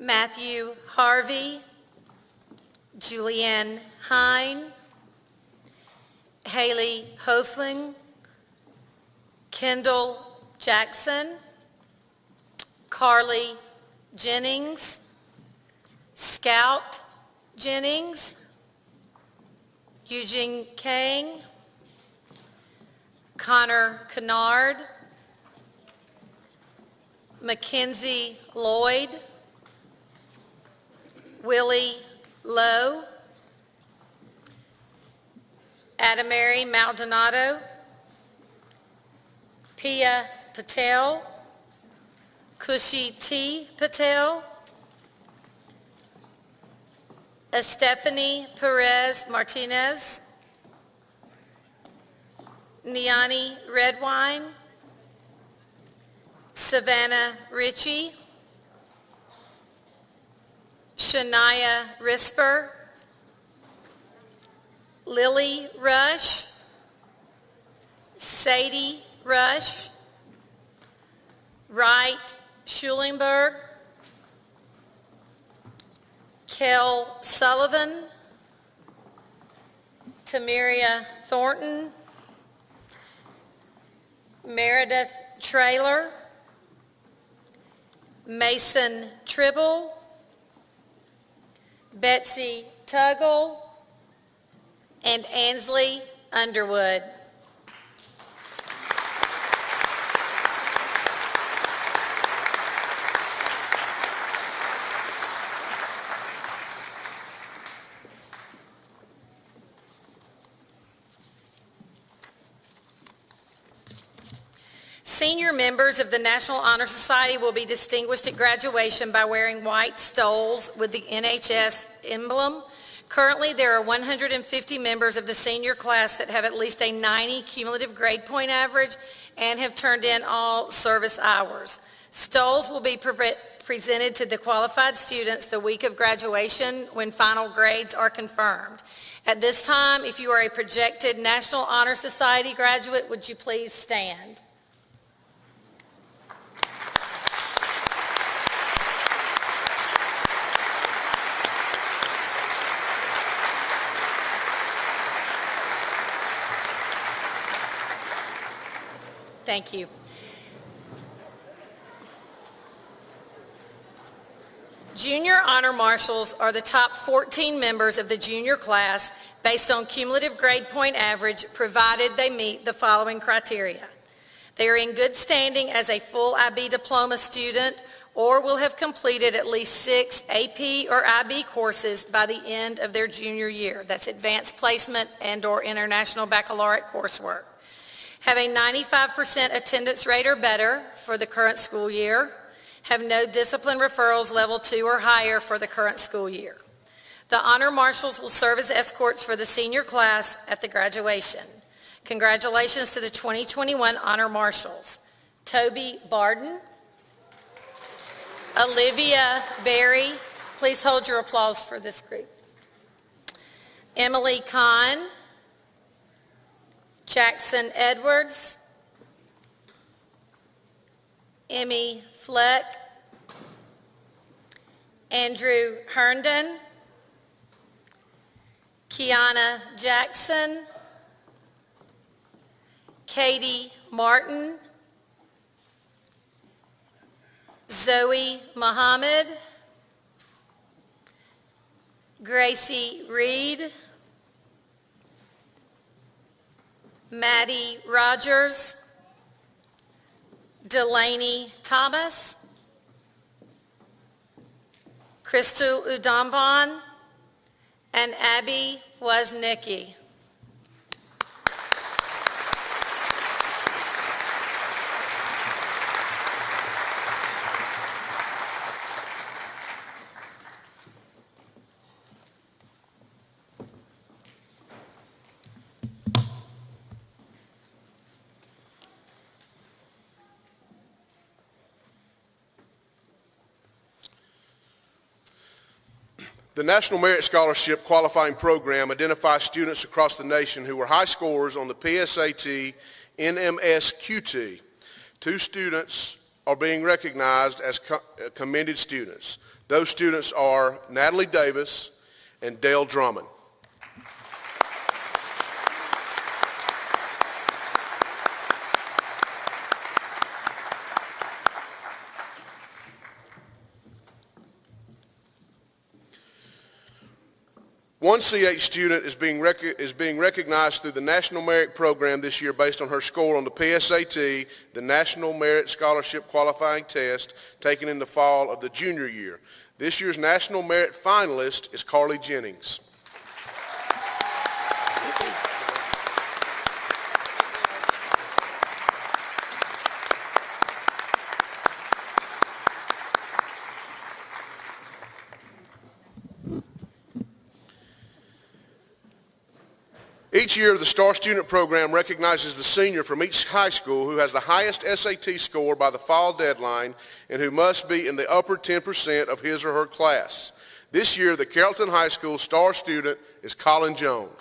Matthew Harvey, Julianne Hine, Haley Hofling, Kendall Jackson, Carly Jennings, Scout Jennings, Eugene Kang, Connor Kennard, Mackenzie Lloyd, Willie Lowe, Adamari Maldonado, Pia Patel, Kushi T. Patel, Estefany Perez Martinez, Niani Redwine, Savannah Ritchie, Shania Risper, Lily Rush, Sadie Rush, Wright Schulenberg, Kel Sullivan, Tamiria Thornton, Meredith Traylor, Mason Tribble, Betsy Tuggle, and Ansley Underwood. Senior members of the National Honor Society will be distinguished at graduation by wearing white stoles with the NHS emblem. Currently, there are 150 members of the senior class that have at least a 90 cumulative grade point average and have turned in all service hours. Stoles will be presented to the qualified students the week of graduation when final grades are confirmed. At this time, if you are a projected National Honor Society graduate, would you please stand? Thank you. Junior honor marshals are the top 14 members of the junior class based on cumulative grade point average, provided they meet the following criteria. They are in good standing as a full IB diploma student or will have completed at least 6 AP or IB courses by the end of their junior year. That's advanced placement and/or international baccalaureate coursework. Have a 95% attendance rate or better for the current school year. Have no discipline referrals level 2 or higher for the current school year. The honor marshals will serve as escorts for the senior class at the graduation. Congratulations to the 2021 honor marshals: Toby Barden, Olivia Berry, please hold your applause for this group, Emily Kahn, Jackson Edwards, Emmy Fleck, Andrew Herndon, Kiana Jackson, Katie Martin, Zoe Muhammad, Gracie Reed, Maddie Rogers, Delaney Thomas, Crystal Udamban, and Abby Woznicki. The National Merit Scholarship Qualifying Program identifies students across the nation who were high scorers on the PSAT NMSQT. 2 students are being recognized as commended students. Those students are Natalie Davis and Dale Drummond. One CH student is being recognized through the National Merit Program this year based on her score on the PSAT, the National Merit Scholarship Qualifying Test, taken in the fall of the junior year. This year's National Merit finalist is Carly Jennings. Each year, the STAR Student Program recognizes the senior from each high school who has the highest SAT score by the fall deadline and who must be in the upper 10% of his or her class. This year, the Carrollton High School STAR student is Colin Jones.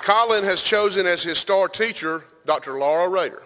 Colin has chosen as his STAR teacher Dr. Laura Rader.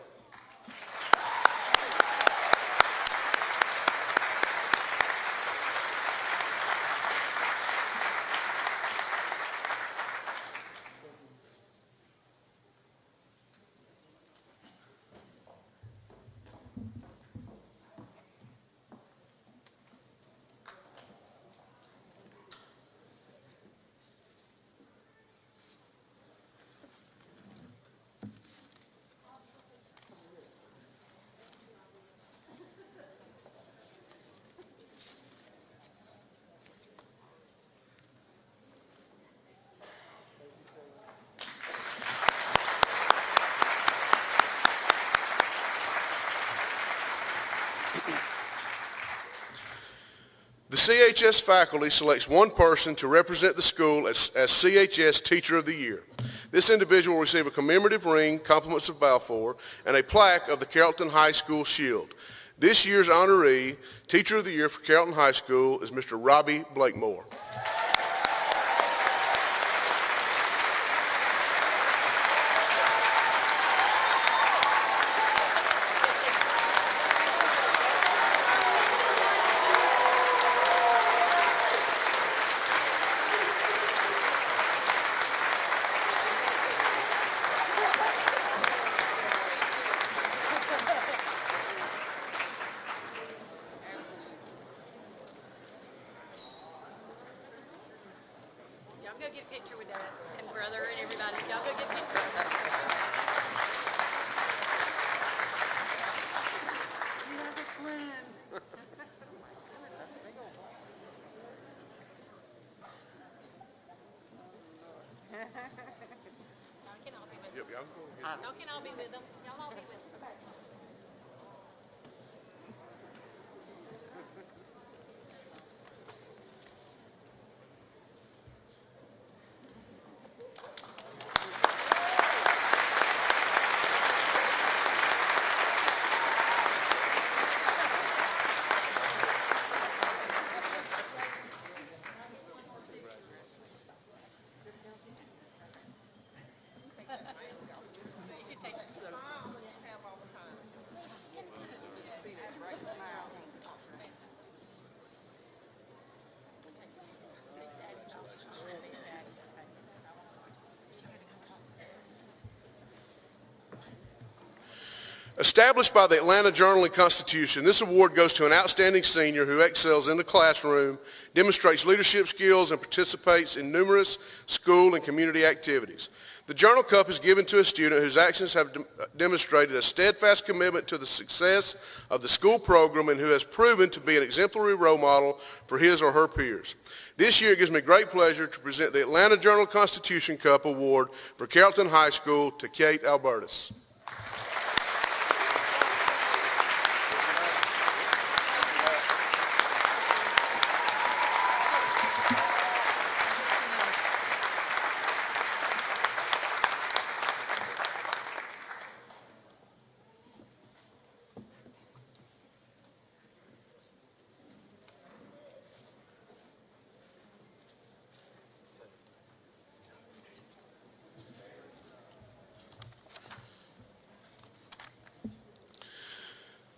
The CHS faculty selects one person to represent the school as CHS Teacher of the Year. This individual will receive a commemorative ring, compliments of Balfour, and a plaque of the Carrollton High School Shield. This year's honoree, Teacher of the Year for Carrollton High School, is Mr. Robbie Blakemore. Y'all go get a picture with Dad and brother and everybody. Y'all go get a picture. He has a twin. Y'all can all be with them. Yep, y'all can go ahead. Y'all can all be with them. Y'all all be with them. Established by the Atlanta Journal and Constitution, this award goes to an outstanding senior who excels in the classroom, demonstrates leadership skills, and participates in numerous school and community activities. The Journal Cup is given to a student whose actions have demonstrated a steadfast commitment to the success of the school program and who has proven to be an exemplary role model for his or her peers. This year, it gives me great pleasure to present the Atlanta Journal-Constitution Cup Award for Carrollton High School to Kate Albertus.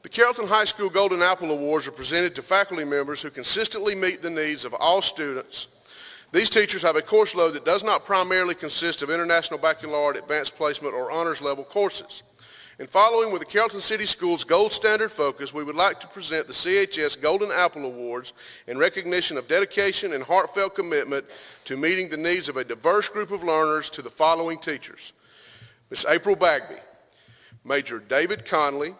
The Carrollton High School Golden Apple Awards are presented to faculty members who consistently meet the needs of all students. These teachers have a course load that does not primarily consist of International Baccalaureate, Advanced Placement, or Honors Level courses. In following with the Carrollton City Schools Gold Standard focus, we would like to present the CHS Golden Apple Awards in recognition of dedication and heartfelt commitment to meeting the needs of a diverse group of learners to the following teachers: Ms. April Bagby, Major David Conley,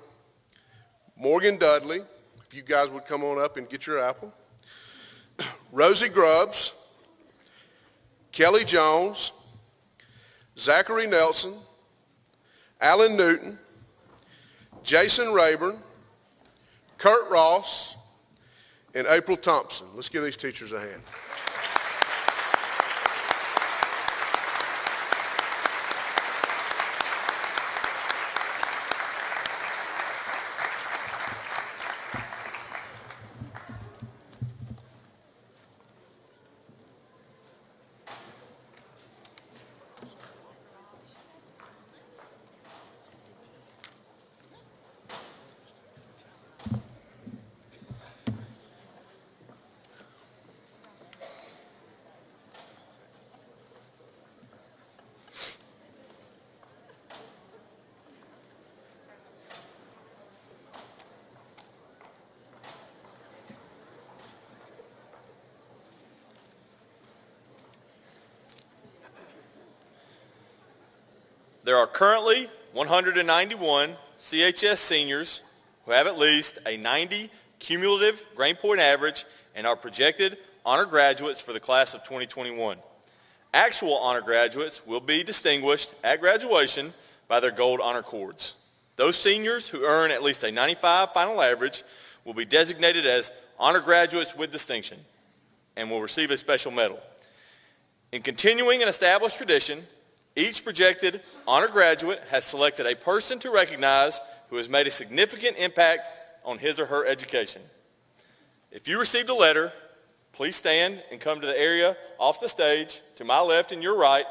Morgan Dudley, if you guys would come on up and get your apple, Rosie Grubbs, Kelly Jones, Zachary Nelson, Alan Newton, Jason Rayburn, Kurt Ross, and April Thompson. Let's give these teachers a hand. There are currently 191 CHS seniors who have at least a 90 cumulative grade point average and are projected honor graduates for the class of 2021. Actual honor graduates will be distinguished at graduation by their gold honor cords. Those seniors who earn at least a 95 final average will be designated as honor graduates with distinction and will receive a special medal. In continuing an established tradition, each projected honor graduate has selected a person to recognize who has made a significant impact on his or her education. If you received a letter, please stand and come to the area off the stage to my left and your right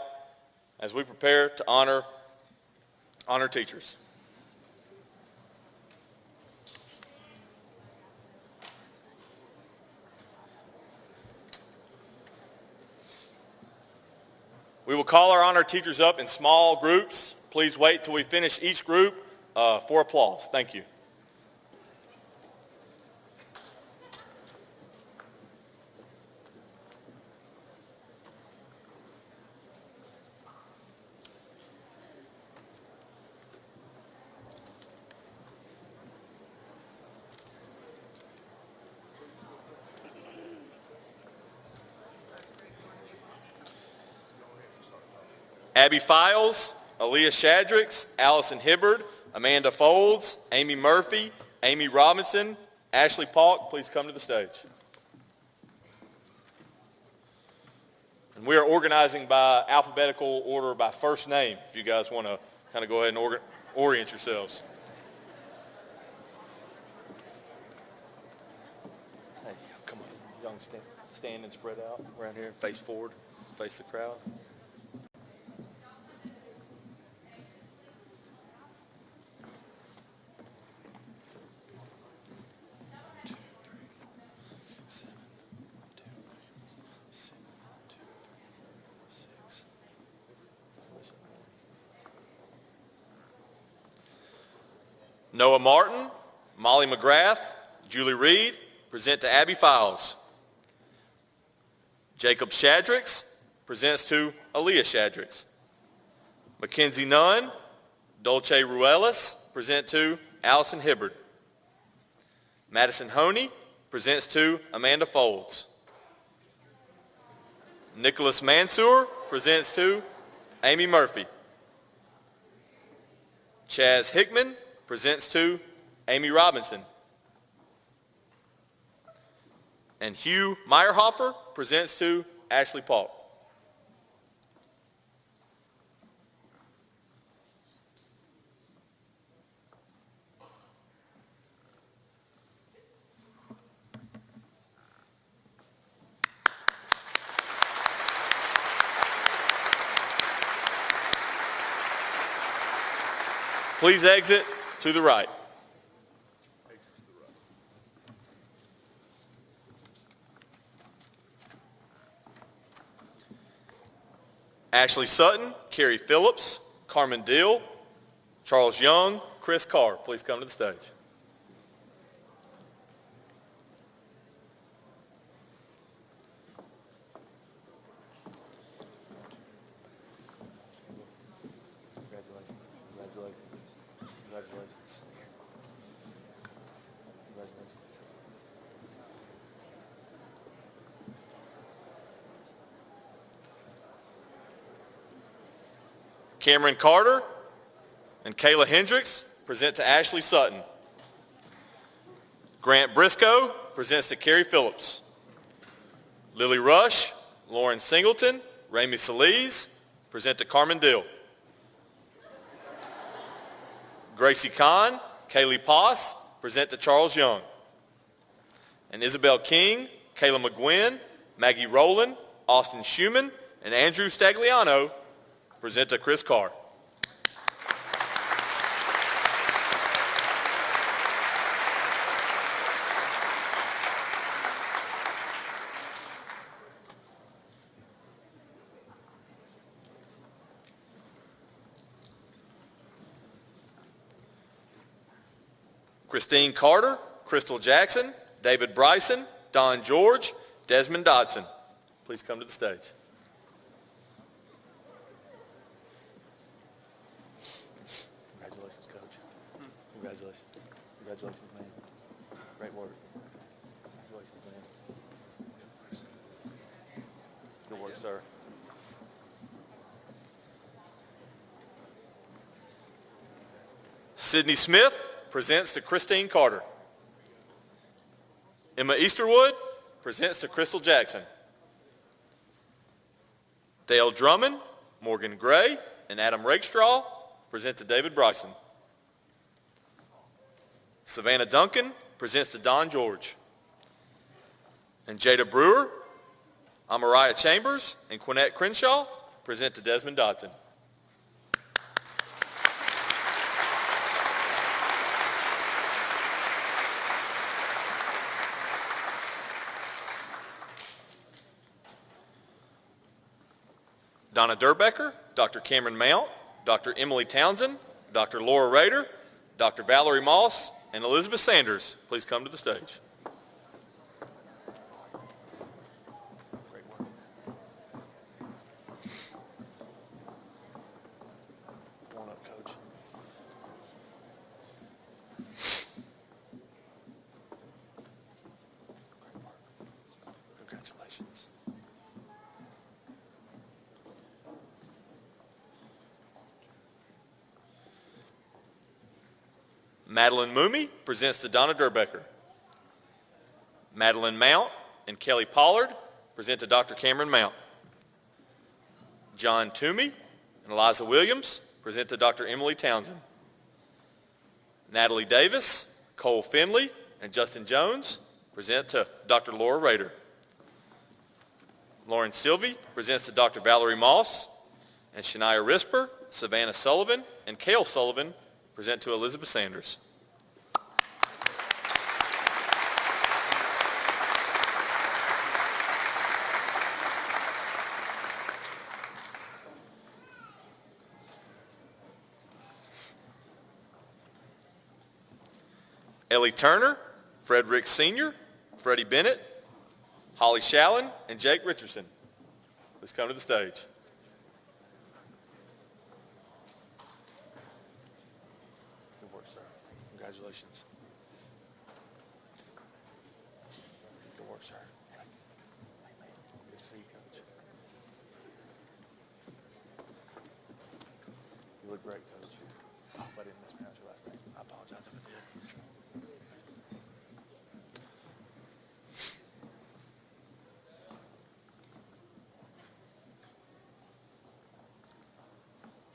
as we prepare to honor teachers. We will call our honor teachers up in small groups. Please wait till we finish each group for applause. Thank you. Abby Files, Aaliyah Shadricks, Allison Hibbard, Amanda Folds, Amy Murphy, Amy Robinson, Ashley Paulk, please come to the stage. And we are organizing by alphabetical order by first name, if you guys want to kind of go ahead and orient yourselves. Hey, come on, young, stand and spread out around here, face forward, face the crowd. Noah Martin, Molly McGrath, Julie Reed, present to Abby Files. Jacob Shadricks presents to Aaliyah Shadricks. Mackenzie Nunn, Dolce Ruelas, present to Allison Hibbard. Madison Honey presents to Amanda Folds. Nicholas Mansour presents to Amy Murphy. Chaz Hickman presents to Amy Robinson. And Hugh Meyerhofer presents to Ashley Paulk. Please exit to the right. Ashley Sutton, Carrie Phillips, Carmen Dill, Charles Young, Chris Carr, please come to the stage. Congratulations. Congratulations. Congratulations. Congratulations. Cameron Carter and Kayla Hendricks present to Ashley Sutton. Grant Briscoe presents to Carrie Phillips. Lily Rush, Lauren Singleton, Ramey Salise present to Carmen Dill. Gracie Kahn, Kaylee Poss present to Charles Young. And Isabel King, Kayla McGuinn, Maggie Rowland, Austin Schumann, and Andrew Stagliano present to Chris Carr. Christine Carter, Crystal Jackson, David Bryson, Don George, Desmond Dodson. Please come to the stage. Congratulations, Coach. Congratulations. Congratulations, man. Great work. Congratulations, man. Good work, sir. Sydney Smith presents to Christine Carter. Emma Easterwood presents to Crystal Jackson. Dale Drummond, Morgan Gray, and Adam Rakestraw present to David Bryson. Savannah Duncan presents to Don George. And Jada Brewer, Amariah Chambers, and Quinette Crenshaw present to Desmond Dodson. Donna Durbecker, Dr. Cameron Mount, Dr. Emily Townsend, Dr. Laura Rader, Dr. Valerie Moss, and Elizabeth Sanders, please come to the stage. Great work. Come on up, Coach. Great work. Congratulations. Madeline Moomey presents to Donna Durbecker. Madeline Mount and Kelly Pollard present to Dr. Cameron Mount. John Toomey and Eliza Williams present to Dr. Emily Townsend. Natalie Davis, Cole Finley, and Justin Jones present to Dr. Laura Rader. Lauren Sylvie presents to Dr. Valerie Moss, and Shania Risper, Savannah Sullivan, and Cale Sullivan present to Elizabeth Sanders. Ellie Turner, Fred Ricks Sr., Freddie Bennett, Holly Shallon, and Jake Richardson. Please come to the stage. Good work, sir. Congratulations. Good work, sir. Good to see you, Coach. You look great, Coach. I hope I didn't mispronounce your last name. I apologize if I did.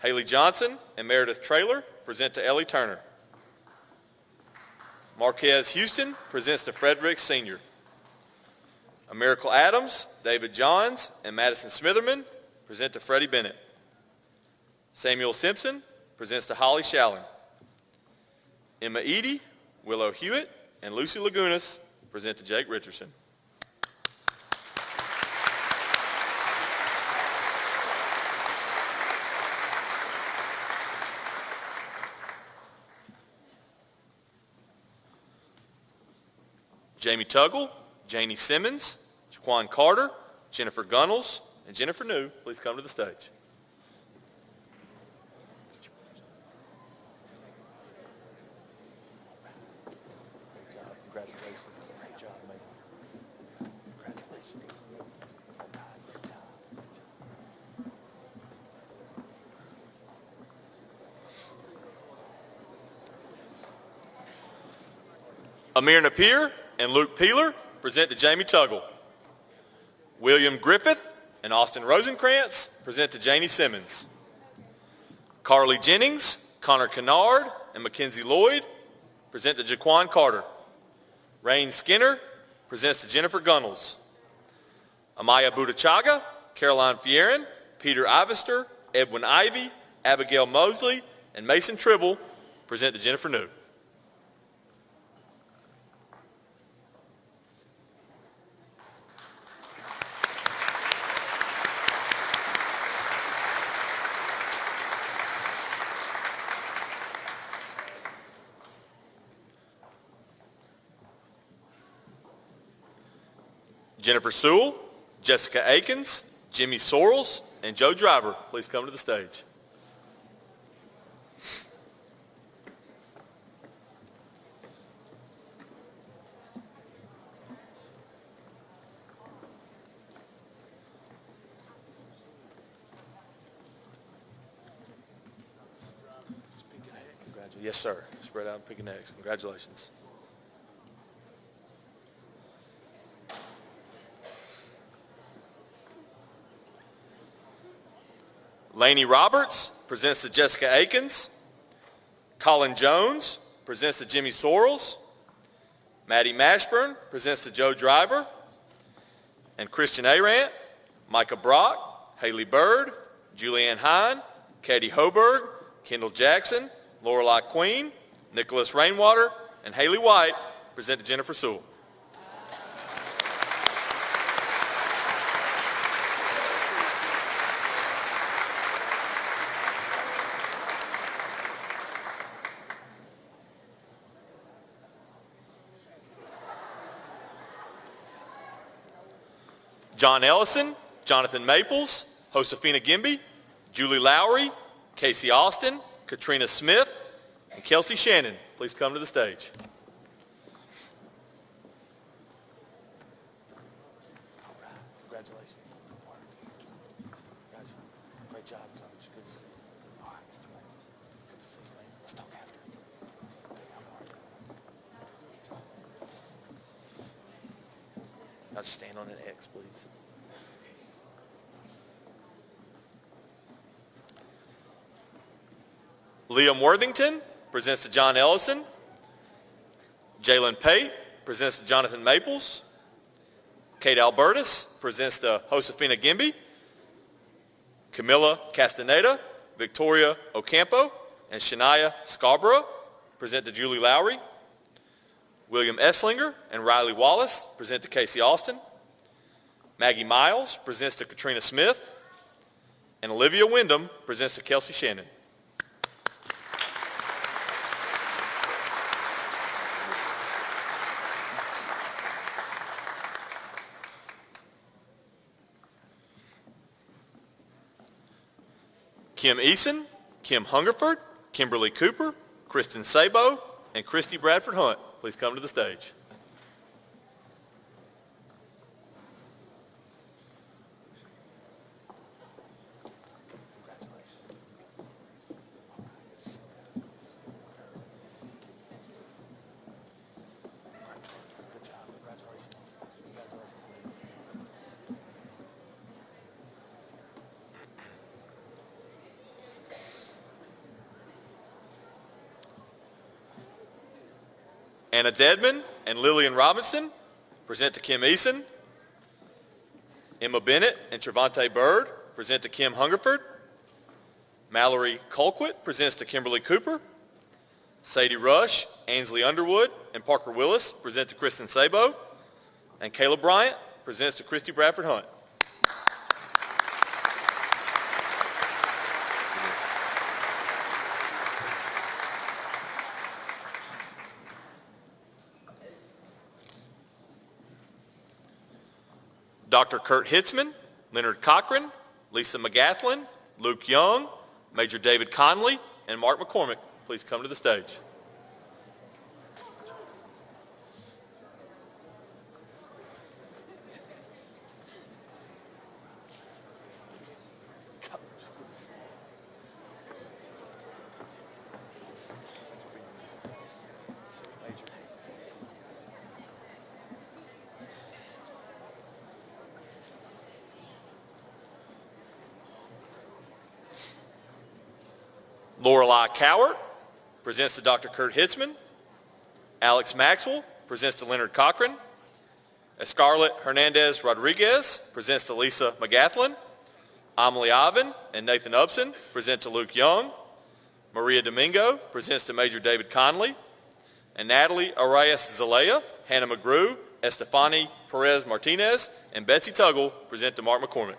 Haley Johnson and Meredith Traylor present to Ellie Turner. Marquez Houston presents to Frederick Sr. Miracle Adams, David Johns, and Madison Smitherman present to Freddie Bennett. Samuel Simpson presents to Holly Shallon. Emma Eady, Willow Hewitt, and Lucy Lagunas present to Jake Richardson. Jamie Tuggle, Janie Simmons, Jaquan Carter, Jennifer Gunnels, and Jennifer New, please come to the stage. Great job. Congratulations. Great job, man. Congratulations. Great job. Great job. Amir Napier and Luke Peeler present to Jamie Tuggle. William Griffith and Austin Rosenkrantz present to Janie Simmons. Carly Jennings, Connor Kennard, and Mackenzie Lloyd present to Jaquan Carter. Rain Skinner presents to Jennifer Gunnels. Amaya Budachaga, Caroline Fierin, Peter Ivester, Edwin Ivey, Abigail Mosley, and Mason Tribble present to Jennifer New. Jennifer Sewell, Jessica Akins, Jimmy Sorrells, and Joe Driver, please come to the stage. Yes, sir. Spread out and pick an eggs. Congratulations. Laney Roberts presents to Jessica Akins. Colin Jones presents to Jimmy Sorrells. Maddie Mashburn presents to Joe Driver. And Christian Arant, Micah Brock, Haley Bird, Julianne Hine, Katie Hoberg, Kendall Jackson, Lorelei Queen, Nicholas Rainwater, and Haley White present to Jennifer Sewell. John Ellison, Jonathan Maples, Josefina Gimby, Julie Lowry, Casey Austin, Katrina Smith, and Kelsey Shannon. Please come to the stage. Congratulations. Great job, Coach. Good to see you. All right, Mr. Williams. Good to see you, man. Let's talk after. I'll just stand on an X, please. Liam Worthington presents to John Ellison. Jalen Pate presents to Jonathan Maples. Kate Albertus presents to Josefina Gimby. Camilla Castaneda, Victoria Ocampo, and Shania Scarborough present to Julie Lowry. William Esslinger and Riley Wallace present to Casey Austin. Maggie Miles presents to Katrina Smith. And Olivia Wyndham presents to Kelsey Shannon. Kim Eason, Kim Hungerford, Kimberly Cooper, Kristen Sabo, and Christy Bradford Hunt, please come to the stage. Anna Dedman and Lillian Robinson present to Kim Eason. Emma Bennett and Trevante Bird present to Kim Hungerford. Mallory Colquitt presents to Kimberly Cooper. Sadie Rush, Ainsley Underwood, and Parker Willis present to Kristen Sabo. And Kayla Bryant presents to Christy Bradford Hunt. Dr. Kurt Hitzman, Leonard Cochran, Lisa McGathlin, Luke Young, Major David Conley, and Mark McCormick, please come to the stage. Lorelei Cowart presents to Dr. Kurt Hitzman. Alex Maxwell presents to Leonard Cochran. Scarlett Hernandez Rodriguez presents to Lisa McGathlin. Amelie Ivan and Nathan Upson present to Luke Young. Maria Domingo presents to Major David Conley. And Natalie Arias Zalea, Hannah McGrew, Estefani Perez Martinez, and Betsy Tuggle present to Mark McCormick.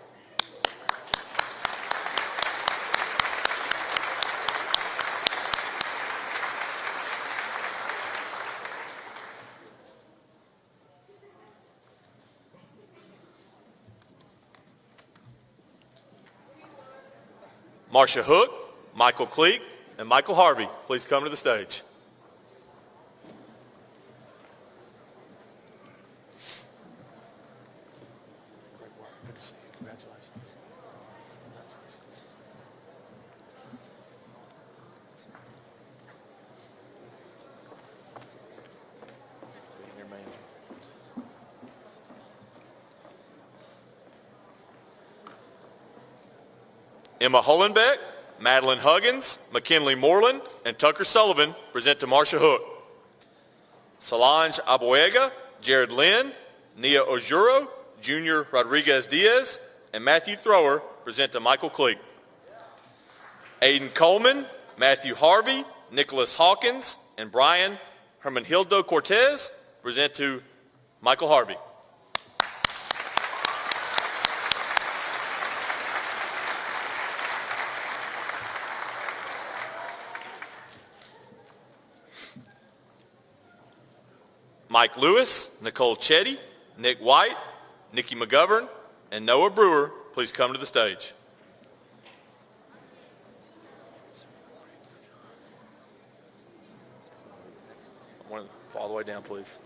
Marcia Hook, Michael Cleek, and Michael Harvey, please come to the stage. Great work. Good to see you. Congratulations. Being your man. Emma Hollenbeck, Madeline Huggins, McKinley Moreland, and Tucker Sullivan present to Marcia Hook. Solange Aboega, Jared Lynn, Nia Ojuro, Junior Rodriguez Diaz, and Matthew Thrower present to Michael Cleek. Aiden Coleman, Matthew Harvey, Nicholas Hawkins, and Brian Hermanhildo Cortez present to Michael Harvey. Mike Lewis, Nicole Chetty, Nick White, Nikki McGovern, and Noah Brewer, please come to the stage. I want to fall all the way down, please.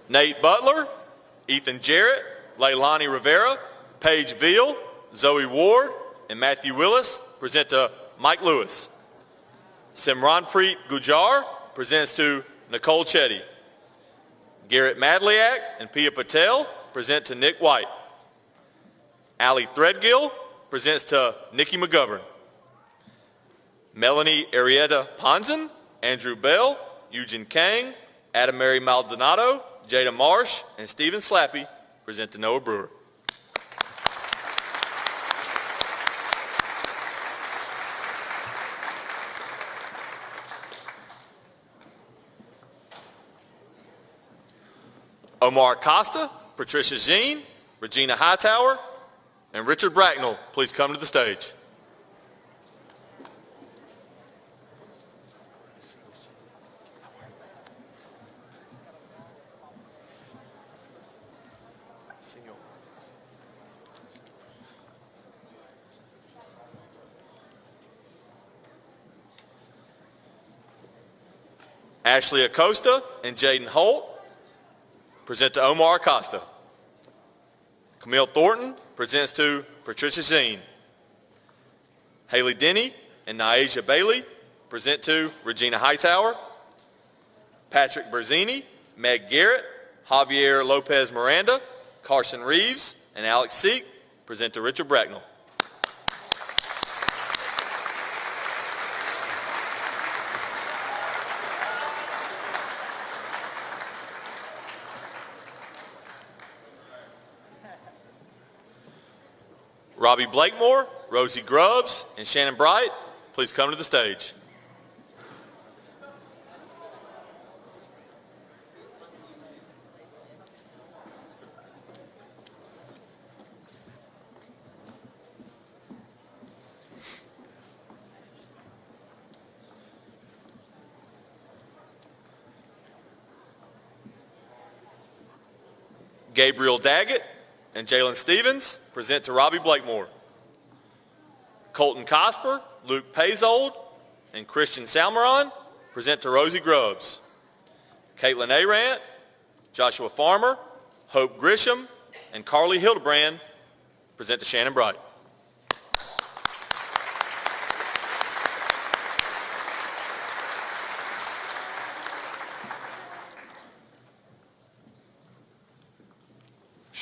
Nate Butler, Ethan Jarrett, Leilani Rivera, Paige Veal, Zoe Ward, and Matthew Willis present to Mike Lewis. Simranpreet Gujar presents to Nicole Chetty. Garrett Madliak and Pia Patel present to Nick White. Allie Threadgill presents to Nikki McGovern. Melanie Arietta Ponzin, Andrew Bell, Eugene Kang, Adam Mary Maldonado, Jada Marsh, and Stephen Slappy present to Noah Brewer. Omar Costa, Patricia Jean, Regina Hightower, and Richard Bracknell, please come to the stage. Ashley Acosta and Jaden Holt present to Omar Acosta. Camille Thornton presents to Patricia Zine. Haley Denny and Niaja Bailey present to Regina Hightower. Patrick Berzini, Meg Garrett, Javier Lopez Miranda, Carson Reeves, and Alex Seek present to Richard Bracknell. Robbie Blakemore, Rosie Grubbs, and Shannon Bright, please come to the stage. Gabriel Daggett and Jalen Stevens present to Robbie Blakemore. Colton Cosper, Luke Payzold, and Christian Salmeron present to Rosie Grubbs. Caitlin Arant, Joshua Farmer, Hope Grisham, and Carly Hildebrand present to Shannon Bright.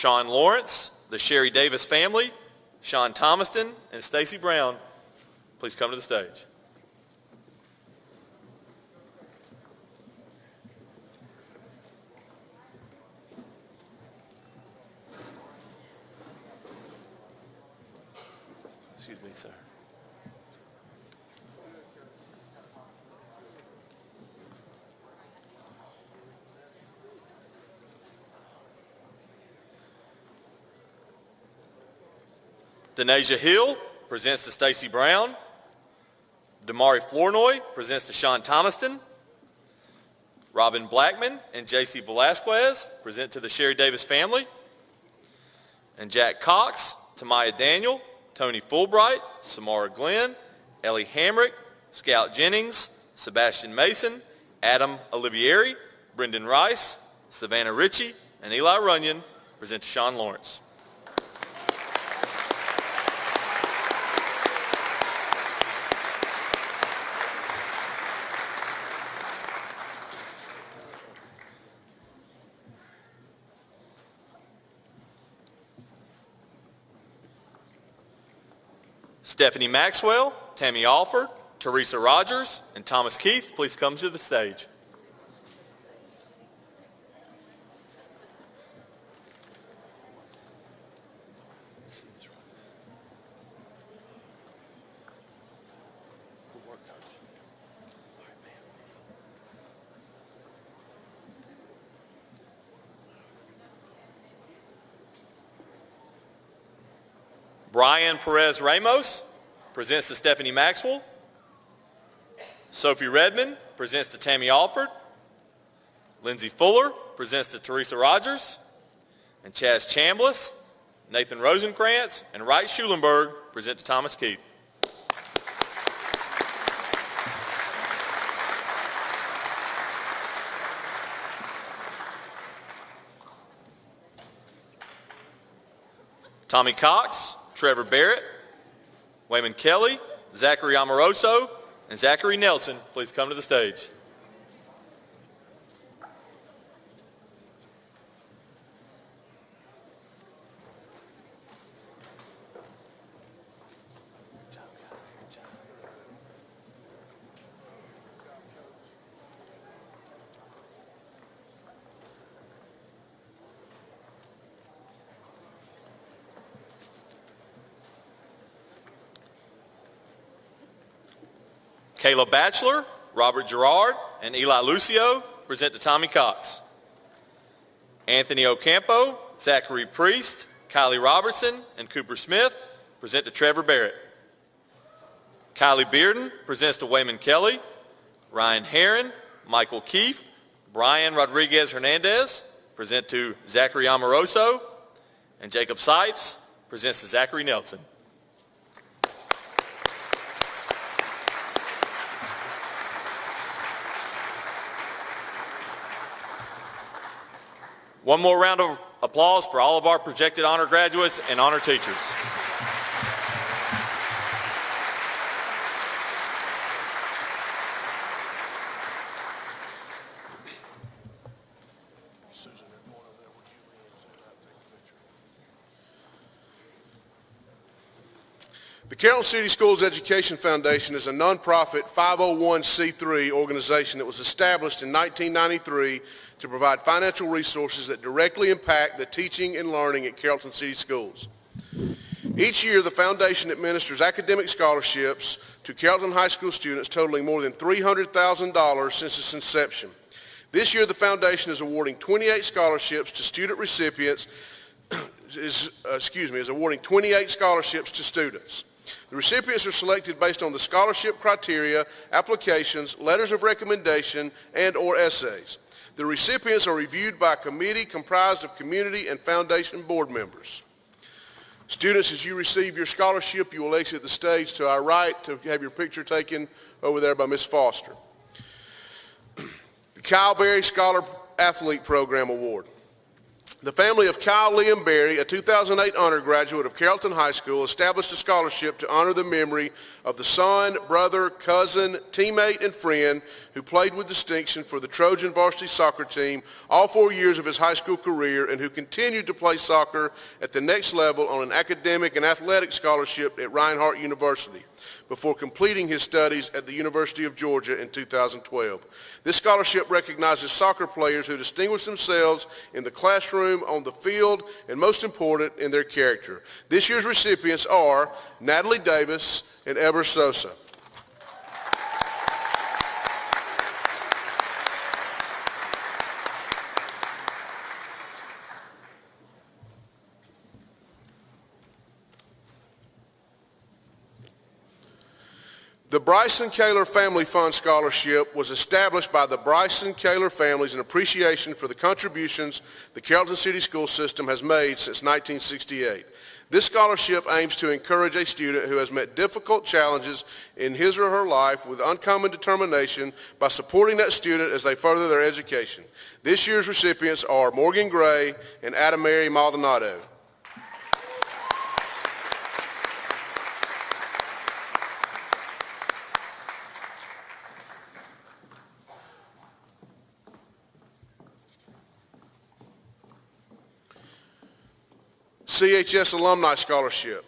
Sean Lawrence, the Sherry Davis family, Sean Thomaston, and Stacy Brown, please come to the stage. Excuse me, sir. Denasia Hill presents to Stacy Brown. Damari Flournoy presents to Sean Thomaston. Robin Blackman and J.C. Velasquez present to the Sherry Davis family. And Jack Cox, Tamaya Daniel, Tony Fulbright, Samara Glenn, Ellie Hamrick, Scout Jennings, Sebastian Mason, Adam Olivieri, Brendan Rice, Savannah Ritchie, and Eli Runyon present to Sean Lawrence. Stephanie Maxwell, Tammy Alford, Teresa Rogers, and Thomas Keith, please come to the stage. Brian Perez Ramos presents to Stephanie Maxwell. Sophie Redmond presents to Tammy Alford. Lindsay Fuller presents to Teresa Rogers. And Chaz Chambliss, Nathan Rosenkrantz, and Wright Schulenberg present to Thomas Keith. Tommy Cox, Trevor Barrett, Wayman Kelly, Zachary Amoroso, and Zachary Nelson, please come to the stage. Kayla Batchelor, Robert Gerard, and Eli Lucio present to Tommy Cox. Anthony Ocampo, Zachary Priest, Kylie Robertson, and Cooper Smith present to Trevor Barrett. Kylie Bearden presents to Wayman Kelly. Ryan Herron, Michael Keefe, Brian Rodriguez Hernandez present to Zachary Amoroso, and Jacob Sipes presents to Zachary Nelson. One more round of applause for all of our projected honor graduates and honor teachers. The Carrollton City Schools Education Foundation is a nonprofit 501c3 organization that was established in 1993 to provide financial resources that directly impact the teaching and learning at Carrollton City Schools. Each year, the foundation administers academic scholarships to Carrollton High School students totaling more than $300,000 since its inception. This year, the foundation is awarding 28 scholarships to student recipients, is awarding 28 scholarships to students. The recipients are selected based on the scholarship criteria, applications, letters of recommendation, and/or essays. The recipients are reviewed by a committee comprised of community and foundation board members. Students, as you receive your scholarship, you will exit the stage to our right to have your picture taken over there by Ms. Foster. The Kyle Berry Scholar Athlete Program Award. The family of Kyle Liam Berry, a 2008 honor graduate of Carrollton High School, established a scholarship to honor the memory of the son, brother, cousin, teammate, and friend who played with distinction for the Trojan varsity soccer team all 4 years of his high school career and who continued to play soccer at the next level on an academic and athletic scholarship at Reinhardt University before completing his studies at the University of Georgia in 2012. This scholarship recognizes soccer players who distinguish themselves in the classroom, on the field, and most important, in their character. This year's recipients are Natalie Davis and Eber Sosa. The Bryson Kaler Family Fund Scholarship was established by the Bryson Kaler families in appreciation for the contributions the Carrollton City School System has made since 1968. This scholarship aims to encourage a student who has met difficult challenges in his or her life with uncommon determination by supporting that student as they further their education. This year's recipients are Morgan Gray and Adamari Maldonado. CHS Alumni Scholarship.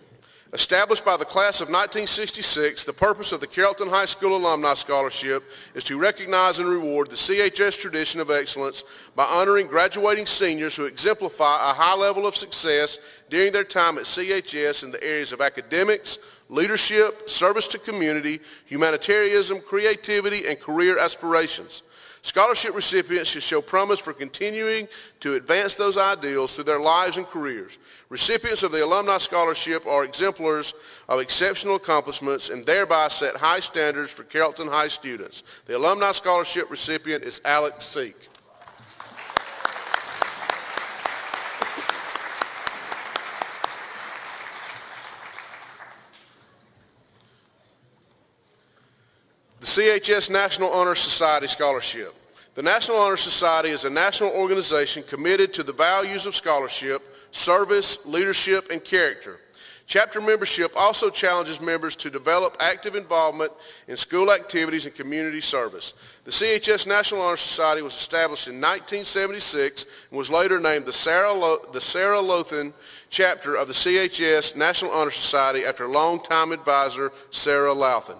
Established by the class of 1966, the purpose of the Carrollton High School Alumni Scholarship is to recognize and reward the CHS tradition of excellence by honoring graduating seniors who exemplify a high level of success during their time at CHS in the areas of academics, leadership, service to community, humanitarianism, creativity, and career aspirations. Scholarship recipients should show promise for continuing to advance those ideals through their lives and careers. Recipients of the Alumni Scholarship are exemplars of exceptional accomplishments and thereby set high standards for Carrollton High students. The Alumni Scholarship recipient is Alex Seek. The CHS National Honor Society Scholarship. The National Honor Society is a national organization committed to the values of scholarship, service, leadership, and character. Chapter membership also challenges members to develop active involvement in school activities and community service. The CHS National Honor Society was established in 1976 and was later named the Sarah Lothan chapter of the CHS National Honor Society after longtime advisor Sarah Lothan.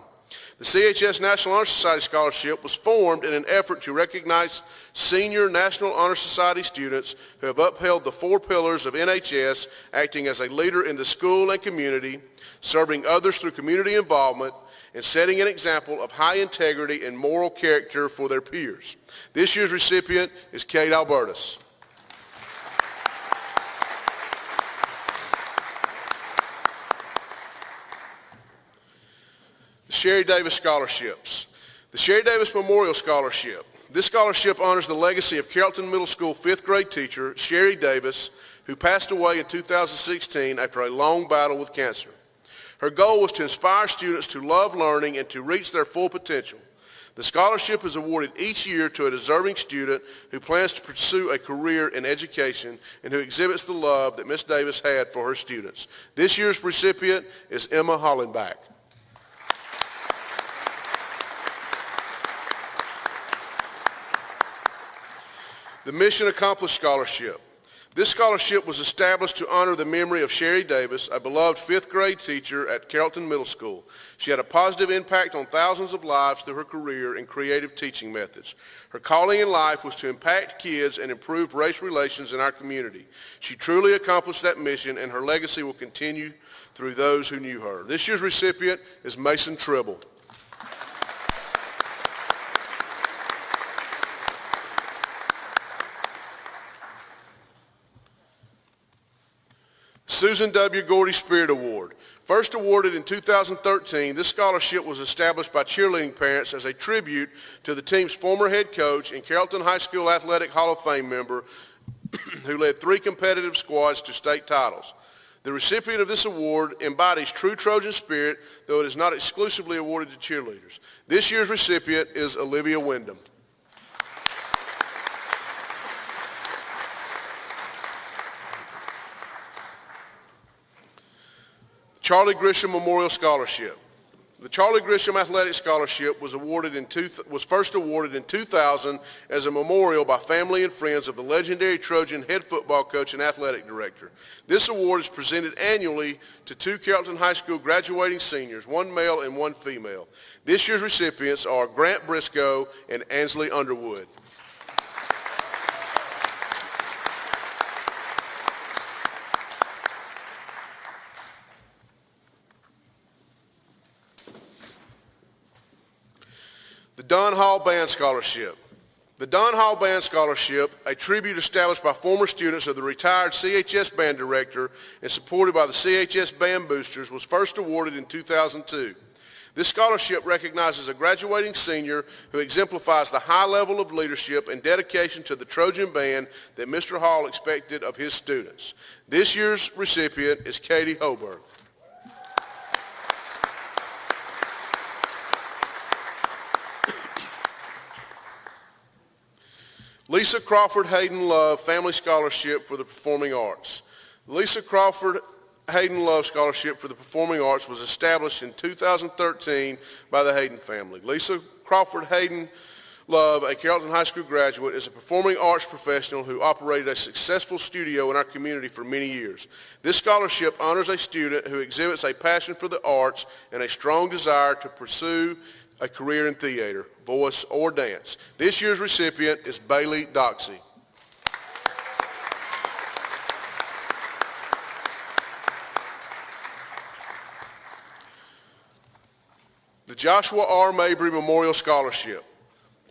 The CHS National Honor Society Scholarship was formed in an effort to recognize senior National Honor Society students who have upheld the four pillars of NHS, acting as a leader in the school and community, serving others through community involvement, and setting an example of high integrity and moral character for their peers. This year's recipient is Kate Albertus. Sherry Davis Scholarships. The Sherry Davis Memorial Scholarship. This scholarship honors the legacy of Carrollton Middle School fifth grade teacher Sherry Davis, who passed away in 2016 after a long battle with cancer. Her goal was to inspire students to love learning and to reach their full potential. The scholarship is awarded each year to a deserving student who plans to pursue a career in education and who exhibits the love that Ms. Davis had for her students. This year's recipient is Emma Hollenbach. The Mission Accomplished Scholarship. This scholarship was established to honor the memory of Sherry Davis, a beloved fifth grade teacher at Carrollton Middle School. She had a positive impact on thousands of lives through her career in creative teaching methods. Her calling in life was to impact kids and improve race relations in our community. She truly accomplished that mission, and her legacy will continue through those who knew her. This year's recipient is Mason Tribble. Susan W. Gordy Spirit Award. First awarded in 2013, this scholarship was established by cheerleading parents as a tribute to the team's former head coach and Carrollton High School Athletic Hall of Fame member who led 3 competitive squads to state titles. The recipient of this award embodies true Trojan spirit, though it is not exclusively awarded to cheerleaders. This year's recipient is Olivia Wyndham. Charlie Grisham Memorial Scholarship. The Charlie Grisham Athletic Scholarship was first awarded in 2000 as a memorial by family and friends of the legendary Trojan head football coach and athletic director. This award is presented annually to 2 Carrollton High School graduating seniors, 1 male and 1 female. This year's recipients are Grant Briscoe and Ansley Underwood. The Don Hall Band Scholarship. The Don Hall Band Scholarship, a tribute established by former students of the retired CHS band director and supported by the CHS Band Boosters, was first awarded in 2002. This scholarship recognizes a graduating senior who exemplifies the high level of leadership and dedication to the Trojan Band that Mr. Hall expected of his students. This year's recipient is Katie Hoberg. Lisa Crawford Hayden Love Family Scholarship for the Performing Arts. The Lisa Crawford Hayden Love Scholarship for the Performing Arts was established in 2013 by the Hayden family. Lisa Crawford Hayden Love, a Carrollton High School graduate, is a performing arts professional who operated a successful studio in our community for many years. This scholarship honors a student who exhibits a passion for the arts and a strong desire to pursue a career in theater, voice, or dance. This year's recipient is Bailey Doxey. The Joshua R. Mabry Memorial Scholarship.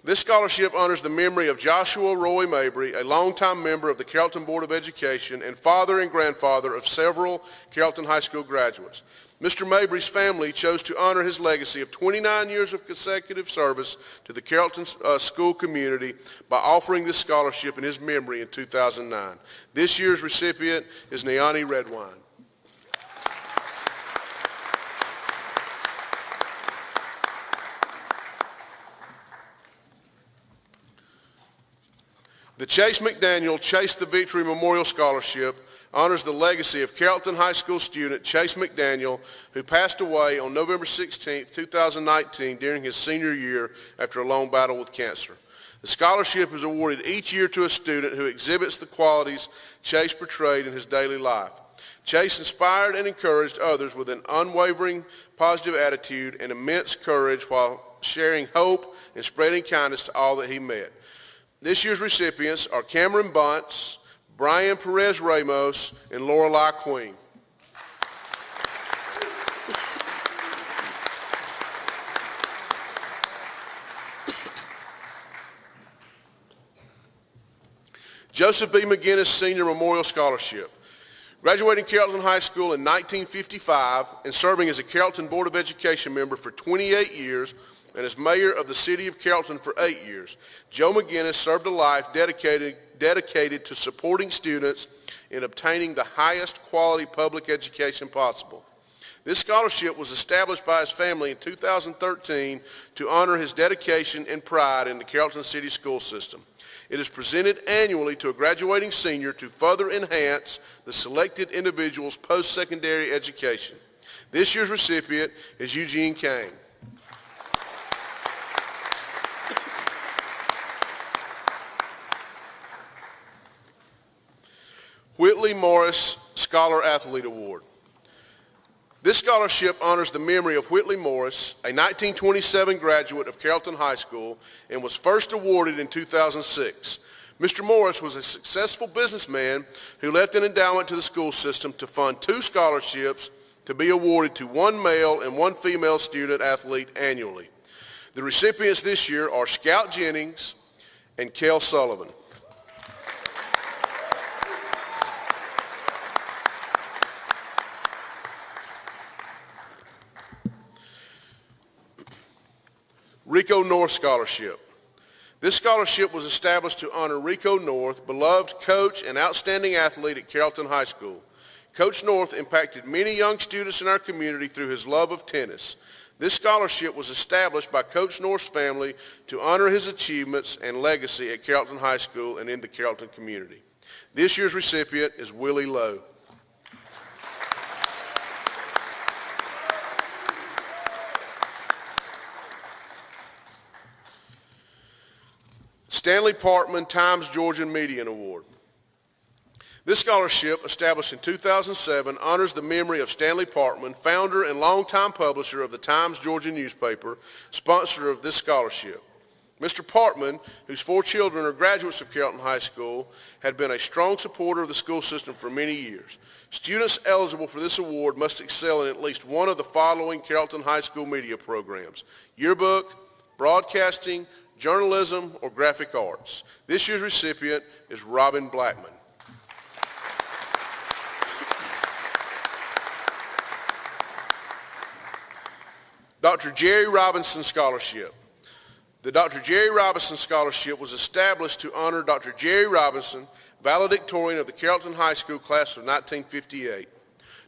This scholarship honors the memory of Joshua Roy Mabry, a longtime member of the Carrollton Board of Education and father and grandfather of several Carrollton High School graduates. Mr. Mabry's family chose to honor his legacy of 29 years of consecutive service to the Carrollton school community by offering this scholarship in his memory in 2009. This year's recipient is Neani Redwine. The Chase McDaniel Chase the Victory Memorial Scholarship honors the legacy of Carrollton High School student Chase McDaniel, who passed away on November 16, 2019 during his senior year after a long battle with cancer. The scholarship is awarded each year to a student who exhibits the qualities Chase portrayed in his daily life. Chase inspired and encouraged others with an unwavering positive attitude and immense courage while sharing hope and spreading kindness to all that he met. This year's recipients are Cameron Bunce, Brian Perez Ramos, and Lorelei Queen. Joseph B. McGinnis Senior Memorial Scholarship. Graduating Carrollton High School in 1955 and serving as a Carrollton Board of Education member for 28 years and as mayor of the city of Carrollton for 8 years, Joe McGinnis served a life dedicated to supporting students in obtaining the highest quality public education possible. This scholarship was established by his family in 2013 to honor his dedication and pride in the Carrollton City School System. It is presented annually to a graduating senior to further enhance the selected individual's post-secondary education. This year's recipient is Eugene Kane. Whitley Morris Scholar Athlete Award. This scholarship honors the memory of Whitley Morris, a 1927 graduate of Carrollton High School, and was first awarded in 2006. Mr. Morris was a successful businessman who left an endowment to the school system to fund 2 scholarships to be awarded to 1 male and 1 female student athlete annually. The recipients this year are Scout Jennings and Kel Sullivan. Rico North Scholarship. This scholarship was established to honor Rico North, beloved coach and outstanding athlete at Carrollton High School. Coach North impacted many young students in our community through his love of tennis. This scholarship was established by Coach North's family to honor his achievements and legacy at Carrollton High School and in the Carrollton community. This year's recipient is Willie Lowe. Stanley Parkman Times Georgian Median Award. This scholarship, established in 2007, honors the memory of Stanley Parkman, founder and longtime publisher of the Times Georgian newspaper, sponsor of this scholarship. Mr. Parkman, whose 4 children are graduates of Carrollton High School, had been a strong supporter of the school system for many years. Students eligible for this award must excel in at least one of the following Carrollton High School media programs: yearbook, broadcasting, journalism, or graphic arts. This year's recipient is Robin Blackman. Dr. Jerry Robinson Scholarship. The Dr. Jerry Robinson Scholarship was established to honor Dr. Jerry Robinson, valedictorian of the Carrollton High School class of 1958.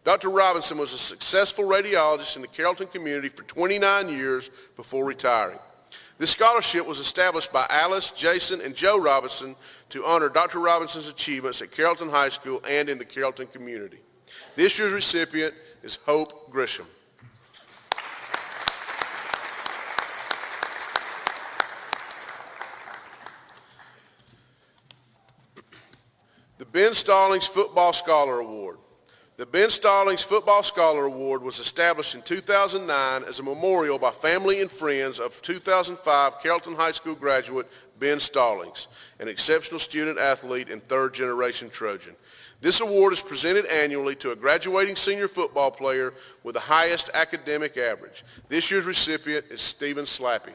Dr. Robinson was a successful radiologist in the Carrollton community for 29 years before retiring. This scholarship was established by Alice, Jason, and Joe Robinson to honor Dr. Robinson's achievements at Carrollton High School and in the Carrollton community. This year's recipient is Hope Grisham. The Ben Stallings Football Scholar Award. The Ben Stallings Football Scholar Award was established in 2009 as a memorial by family and friends of 2005 Carrollton High School graduate Ben Stallings, an exceptional student athlete and third-generation Trojan. This award is presented annually to a graduating senior football player with the highest academic average. This year's recipient is Stephen Slappy.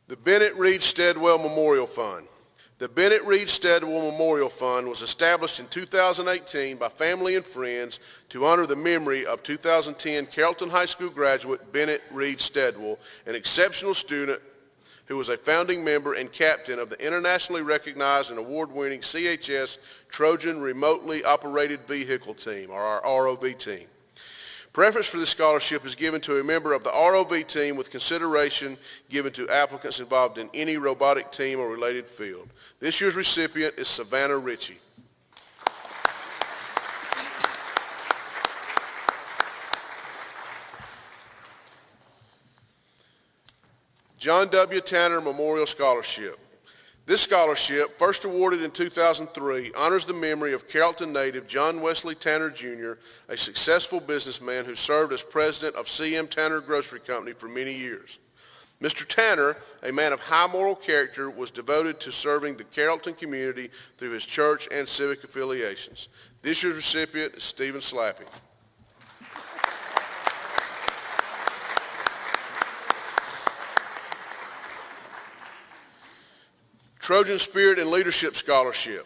The Bennett Reed Steadwell Memorial Fund. The Bennett Reed Steadwell Memorial Fund was established in 2018 by family and friends to honor the memory of 2010 Carrollton High School graduate Bennett Reed Steadwell, an exceptional student who was a founding member and captain of the internationally recognized and award-winning CHS Trojan Remotely Operated Vehicle Team, or our ROV team. Preference for this scholarship is given to a member of the ROV team with consideration given to applicants involved in any robotic team or related field. This year's recipient is Savannah Ritchie. John W. Tanner Memorial Scholarship. This scholarship, first awarded in 2003, honors the memory of Carrollton native John Wesley Tanner Jr., a successful businessman who served as president of C.M. Tanner Grocery Company for many years. Mr. Tanner, a man of high moral character, was devoted to serving the Carrollton community through his church and civic affiliations. This year's recipient is Stephen Slappy. Trojan Spirit and Leadership Scholarship.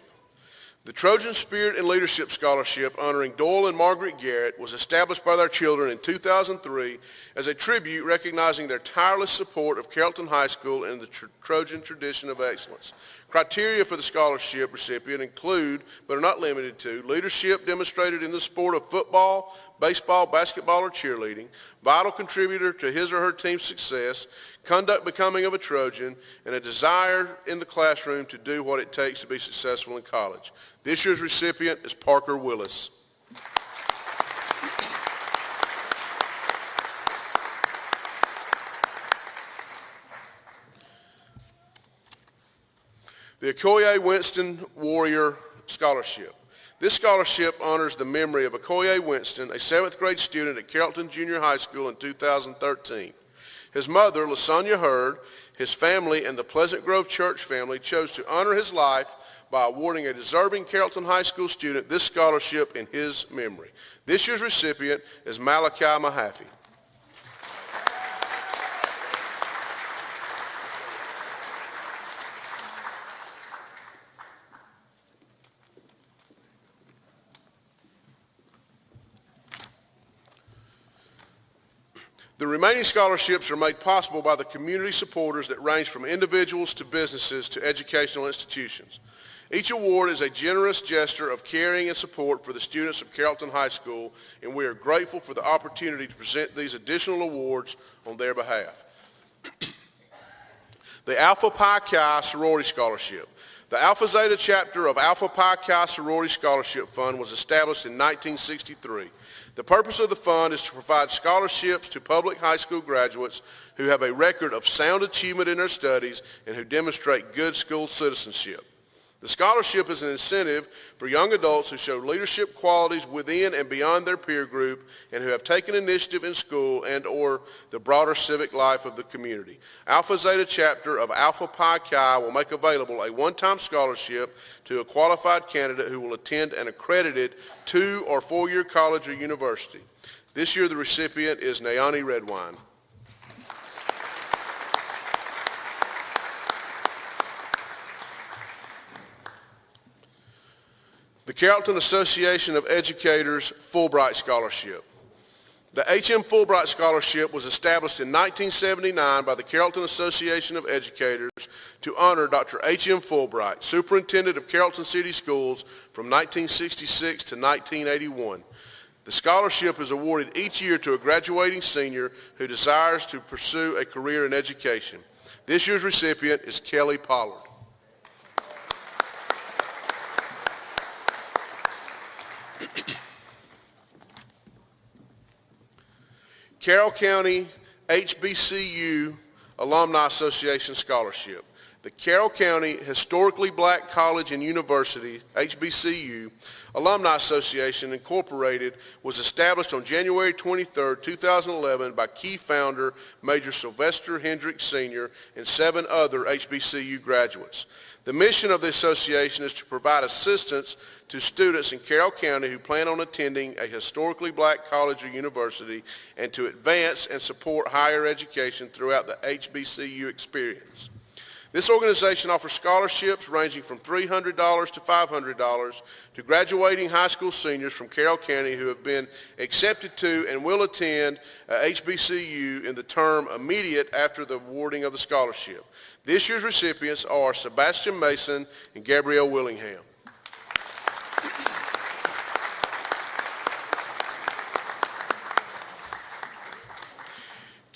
The Trojan Spirit and Leadership Scholarship honoring Doyle and Margaret Garrett was established by their children in 2003 as a tribute recognizing their tireless support of Carrollton High School and the Trojan tradition of excellence. Criteria for the scholarship recipient include, but are not limited to, leadership demonstrated in the sport of football, baseball, basketball, or cheerleading, vital contributor to his or her team's success, conduct becoming of a Trojan, and a desire in the classroom to do what it takes to be successful in college. This year's recipient is Parker Willis. The Okoye Winston Warrior Scholarship. This scholarship honors the memory of Okoye Winston, a 7th grade student at Carrollton Junior High School in 2013. His mother, LaSonia Hurd, his family, and the Pleasant Grove Church family chose to honor his life by awarding a deserving Carrollton High School student this scholarship in his memory. This year's recipient is Malachi Mahaffey. The remaining scholarships are made possible by the community supporters that range from individuals to businesses to educational institutions. Each award is a generous gesture of caring and support for the students of Carrollton High School, and we are grateful for the opportunity to present these additional awards on their behalf. The Alpha Pi Chi Sorority Scholarship. The Alpha Zeta chapter of Alpha Pi Chi Sorority Scholarship Fund was established in 1963. The purpose of the fund is to provide scholarships to public high school graduates who have a record of sound achievement in their studies and who demonstrate good school citizenship. The scholarship is an incentive for young adults who show leadership qualities within and beyond their peer group and who have taken initiative in school and or the broader civic life of the community. Alpha Zeta chapter of Alpha Pi Chi will make available a one-time scholarship to a qualified candidate who will attend an accredited 2- or 4-year college or university. This year the recipient is Nayani Redwine. The Carrollton Association of Educators Fulbright Scholarship. The H.M. Fulbright Scholarship was established in 1979 by the Carrollton Association of Educators to honor Dr. H.M. Fulbright, Superintendent of Carrollton City Schools from 1966 to 1981. The scholarship is awarded each year to a graduating senior who desires to pursue a career in education. This year's recipient is Kelly Pollard. Carroll County HBCU Alumni Association Scholarship. The Carroll County Historically Black College and University, HBCU, Alumni Association Incorporated was established on January 23, 2011 by key founder Major Sylvester Hendricks Sr. and 7 other HBCU graduates. The mission of the association is to provide assistance to students in Carroll County who plan on attending a historically black college or university and to advance and support higher education throughout the HBCU experience. This organization offers scholarships ranging from $300 to $500 to graduating high school seniors from Carroll County who have been accepted to and will attend HBCU in the term immediate after the awarding of the scholarship. This year's recipients are Sebastian Mason and Gabrielle Willingham.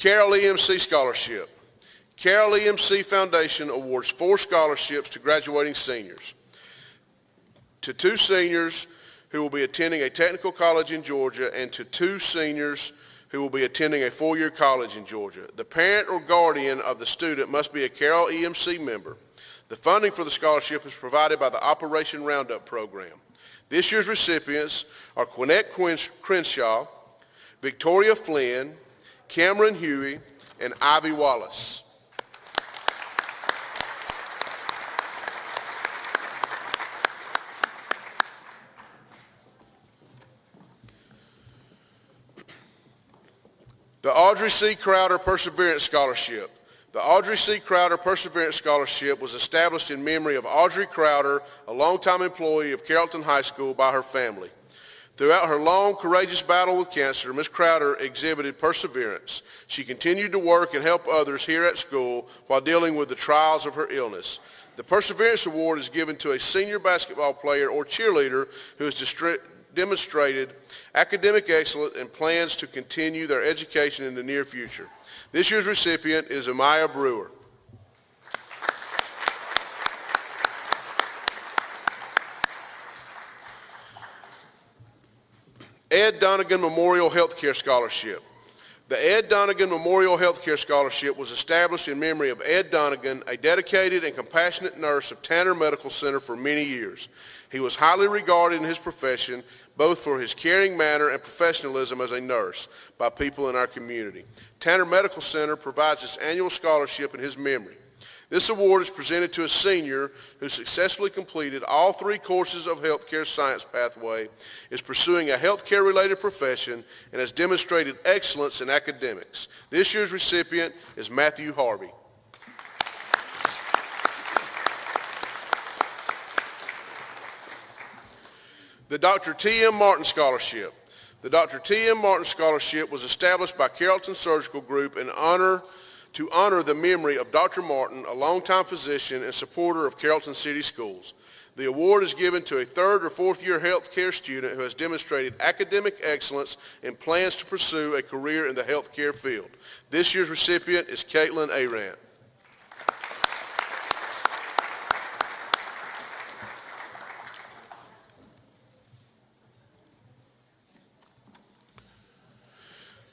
Carroll EMC Scholarship. Carroll EMC Foundation awards 4 scholarships to graduating seniors. To 2 seniors who will be attending a technical college in Georgia, and to 2 seniors who will be attending a 4-year college in Georgia. The parent or guardian of the student must be a Carroll EMC member. The funding for the scholarship is provided by the Operation Roundup program. This year's recipients are Quinette Crenshaw, Victoria Flynn, Cameron Huey, and Ivy Wallace. The Audrey C. Crowder Perseverance Scholarship. The Audrey C. Crowder Perseverance Scholarship was established in memory of Audrey Crowder, a longtime employee of Carrollton High School, by her family. Throughout her long, courageous battle with cancer, Ms. Crowder exhibited perseverance. She continued to work and help others here at school while dealing with the trials of her illness. The Perseverance Award is given to a senior basketball player or cheerleader who has demonstrated academic excellence and plans to continue their education in the near future. This year's recipient is Amaya Brewer. Ed Donegan Memorial Healthcare Scholarship. The Ed Donegan Memorial Healthcare Scholarship was established in memory of Ed Donegan, a dedicated and compassionate nurse of Tanner Medical Center for many years. He was highly regarded in his profession, both for his caring manner and professionalism as a nurse by people in our community. Tanner Medical Center provides this annual scholarship in his memory. This award is presented to a senior who successfully completed all 3 courses of healthcare science pathway, is pursuing a healthcare-related profession, and has demonstrated excellence in academics. This year's recipient is Matthew Harvey. The Dr. T.M. Martin Scholarship. The Dr. T.M. Martin Scholarship was established by Carrollton Surgical Group to honor the memory of Dr. Martin, a longtime physician and supporter of Carrollton City Schools. The award is given to a 3rd or 4th year healthcare student who has demonstrated academic excellence and plans to pursue a career in the healthcare field. This year's recipient is Caitlin Arant.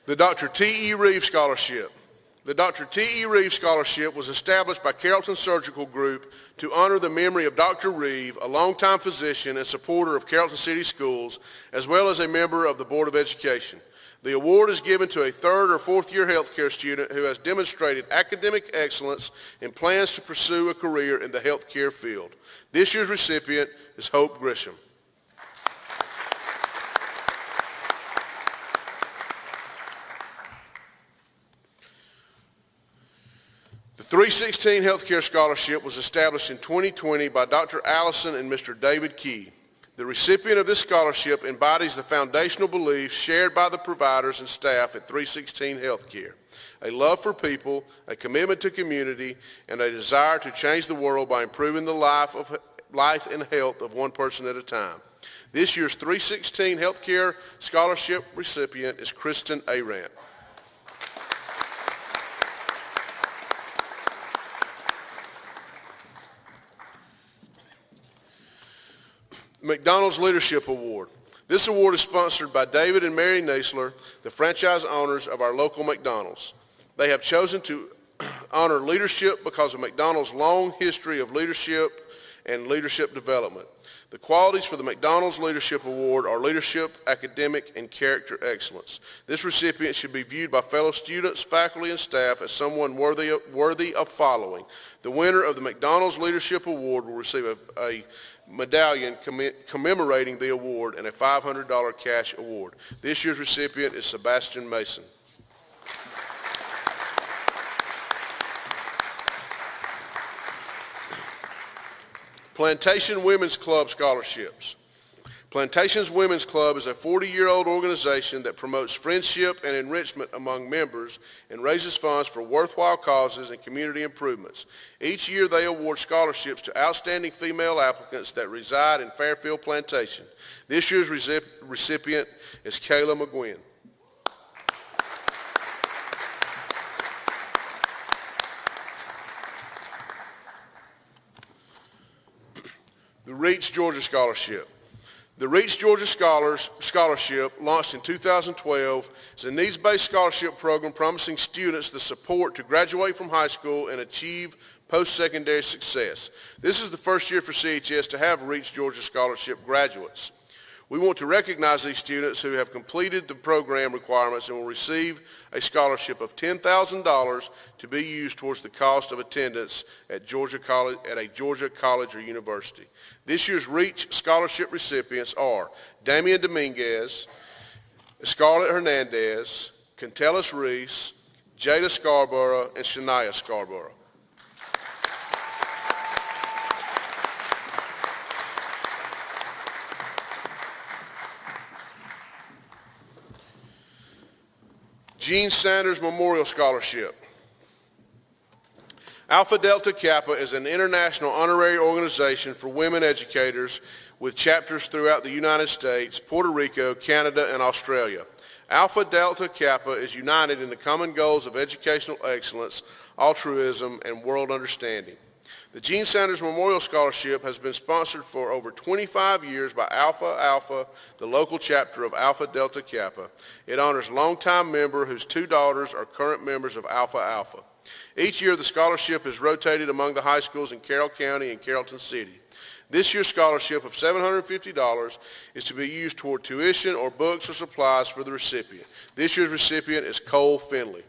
The Dr. T.E. Reeves Scholarship. The Dr. T.E. Reeves Scholarship was established by Carrollton Surgical Group to honor the memory of Dr. Reeve, a longtime physician and supporter of Carrollton City Schools, as well as a member of the Board of Education. The award is given to a 3rd or 4th year healthcare student who has demonstrated academic excellence and plans to pursue a career in the healthcare field. This year's recipient is Hope Grisham. The 316 Healthcare Scholarship was established in 2020 by Dr. Allison and Mr. David Key. The recipient of this scholarship embodies the foundational beliefs shared by the providers and staff at 316 Healthcare: a love for people, a commitment to community, and a desire to change the world by improving the life and health of one person at a time. This year's 316 Healthcare Scholarship recipient is Kristen Arant. McDonald's Leadership Award. This award is sponsored by David and Mary Nasler, the franchise owners of our local McDonald's. They have chosen to honor leadership because of McDonald's long history of leadership and leadership development. The qualities for the McDonald's Leadership Award are leadership, academic, and character excellence. This recipient should be viewed by fellow students, faculty, and staff as someone worthy of following. The winner of the McDonald's Leadership Award will receive a medallion commemorating the award and a $500 cash award. This year's recipient is Sebastian Mason. Plantation Women's Club Scholarships. Plantation's Women's Club is a 40-year-old organization that promotes friendship and enrichment among members and raises funds for worthwhile causes and community improvements. Each year they award scholarships to outstanding female applicants that reside in Fairfield Plantation. This year's recipient is Kayla McGuinn. Reach Georgia Scholarship. The Reach Georgia Scholarship, launched in 2012, is a needs-based scholarship program promising students the support to graduate from high school and achieve post-secondary success. This is the first year for CHS to have Reach Georgia Scholarship graduates. We want to recognize these students who have completed the program requirements and will receive a scholarship of $10,000 to be used towards the cost of attendance at a Georgia college or university. This year's Reach Scholarship recipients are Damian Dominguez, Scarlett Hernandez, Cantelis Reese, Jada Scarborough, and Shania Scarborough. Gene Sanders Memorial Scholarship. Alpha Delta Kappa is an international honorary organization for women educators with chapters throughout the United States, Puerto Rico, Canada, and Australia. Alpha Delta Kappa is united in the common goals of educational excellence, altruism, and world understanding. The Gene Sanders Memorial Scholarship has been sponsored for over 25 years by Alpha Alpha, the local chapter of Alpha Delta Kappa. It honors a longtime member whose two daughters are current members of Alpha Alpha. Each year, the scholarship is rotated among the high schools in Carroll County and Carrollton City. This year's scholarship of $750 is to be used toward tuition or books or supplies for the recipient. This year's recipient is Cole Finley.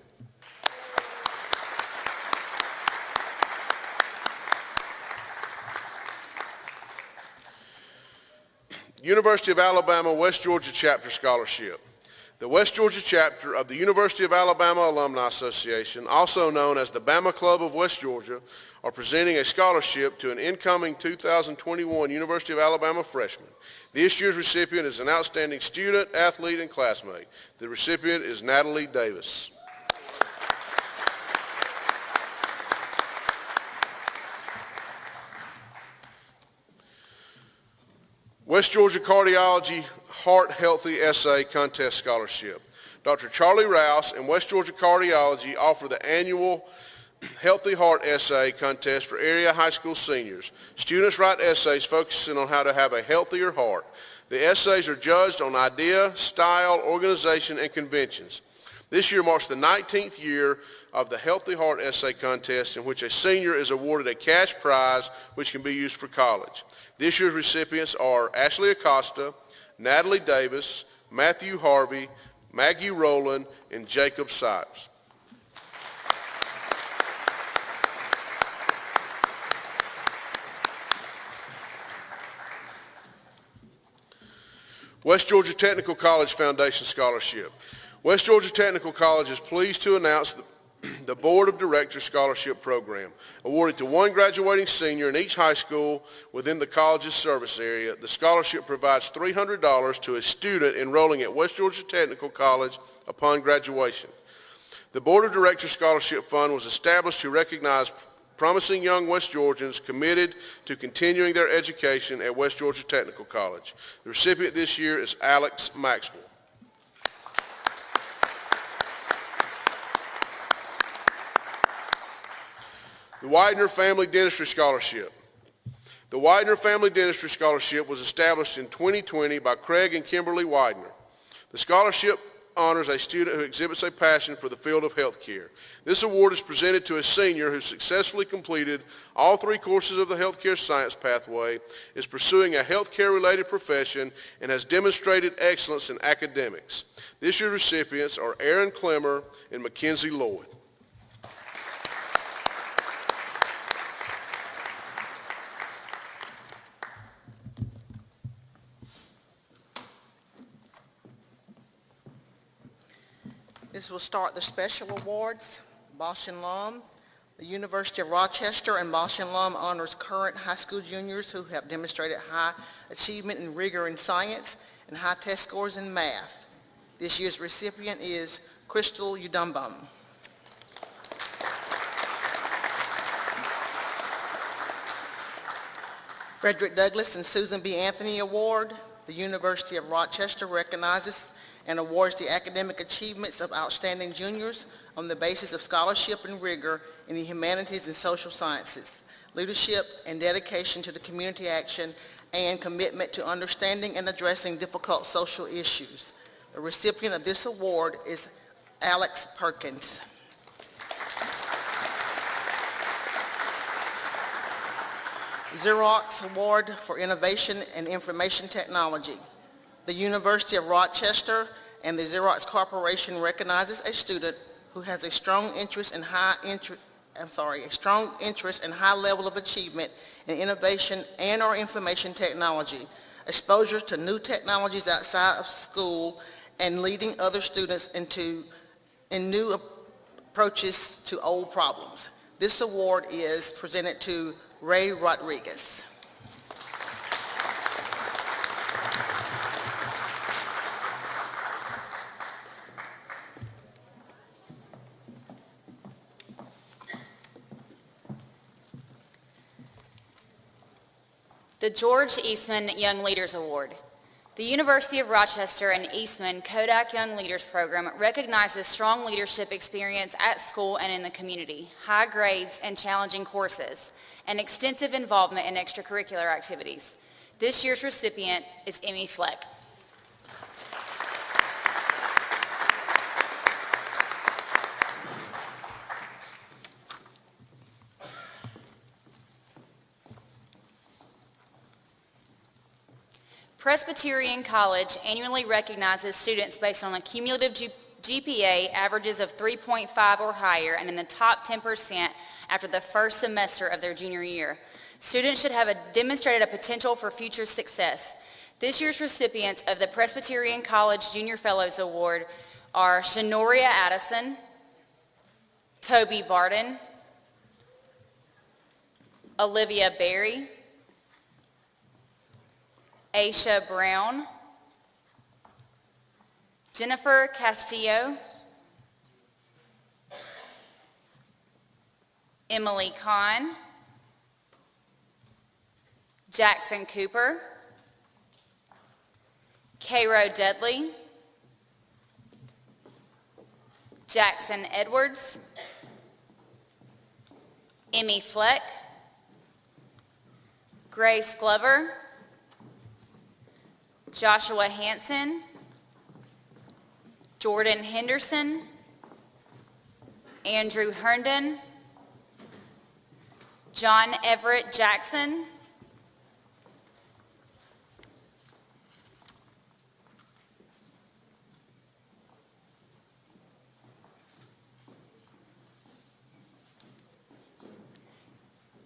University of Alabama West Georgia Chapter Scholarship. The West Georgia chapter of the University of Alabama Alumni Association, also known as the Bama Club of West Georgia, are presenting a scholarship to an incoming 2021 University of Alabama freshman. This year's recipient is an outstanding student, athlete, and classmate. The recipient is Natalie Davis. West Georgia Cardiology Heart Healthy Essay Contest Scholarship. Dr. Charlie Rouse and West Georgia Cardiology offer the annual Healthy Heart Essay Contest for area high school seniors. Students write essays focusing on how to have a healthier heart. The essays are judged on idea, style, organization, and conventions. This year marks the 19th year of the Healthy Heart Essay Contest, in which a senior is awarded a cash prize which can be used for college. This year's recipients are Ashley Acosta, Natalie Davis, Matthew Harvey, Maggie Rowland, and Jacob Sipes. West Georgia Technical College Foundation Scholarship. West Georgia Technical College is pleased to announce the Board of Directors Scholarship Program. Awarded to one graduating senior in each high school within the college's service area, the scholarship provides $300 to a student enrolling at West Georgia Technical College upon graduation. The Board of Directors Scholarship Fund was established to recognize promising young West Georgians committed to continuing their education at West Georgia Technical College. The recipient this year is Alex Maxwell. The Widener Family Dentistry Scholarship. The Widener Family Dentistry Scholarship was established in 2020 by Craig and Kimberly Widener. The scholarship honors a student who exhibits a passion for the field of healthcare. This award is presented to a senior who successfully completed all three courses of the healthcare science pathway, is pursuing a healthcare-related profession, and has demonstrated excellence in academics. This year's recipients are Aaron Clemmer and Mackenzie Lloyd. This will start the special awards. Boston Lum, the University of Rochester and Boston Lum honors current high school juniors who have demonstrated high achievement and rigor in science and high test scores in math. This year's recipient is Crystal Udumbum. Frederick Douglass and Susan B. Anthony Award. The University of Rochester recognizes and awards the academic achievements of outstanding juniors on the basis of scholarship and rigor in the humanities and social sciences, leadership and dedication to the community action, and commitment to understanding and addressing difficult social issues. The recipient of this award is Alex Perkins. Xerox Award for Innovation and Information Technology. The University of Rochester and the Xerox Corporation recognizes a student who has a strong interest and high level of achievement in innovation and/or information technology, exposure to new technologies outside of school, and leading other students in new approaches to old problems. This award is presented to Ray Rodriguez. The George Eastman Young Leaders Award. The University of Rochester and Eastman Kodak Young Leaders Program recognizes strong leadership experience at school and in the community, high grades and challenging courses, and extensive involvement in extracurricular activities. This year's recipient is Emmy Fleck. Presbyterian College annually recognizes students based on a cumulative GPA averages of 3.5 or higher and in the top 10% after the first semester of their junior year. Students should have demonstrated a potential for future success. This year's recipients of the Presbyterian College Junior Fellows Award are Shanoria Addison, Toby Barton, Olivia Berry, Aisha Brown, Jennifer Castillo, Emily Kahn, Jackson Cooper, Cairo Dudley, Jackson Edwards, Emmy Fleck, Grace Glover, Joshua Hanson, Jordan Henderson, Andrew Herndon, John Everett Jackson,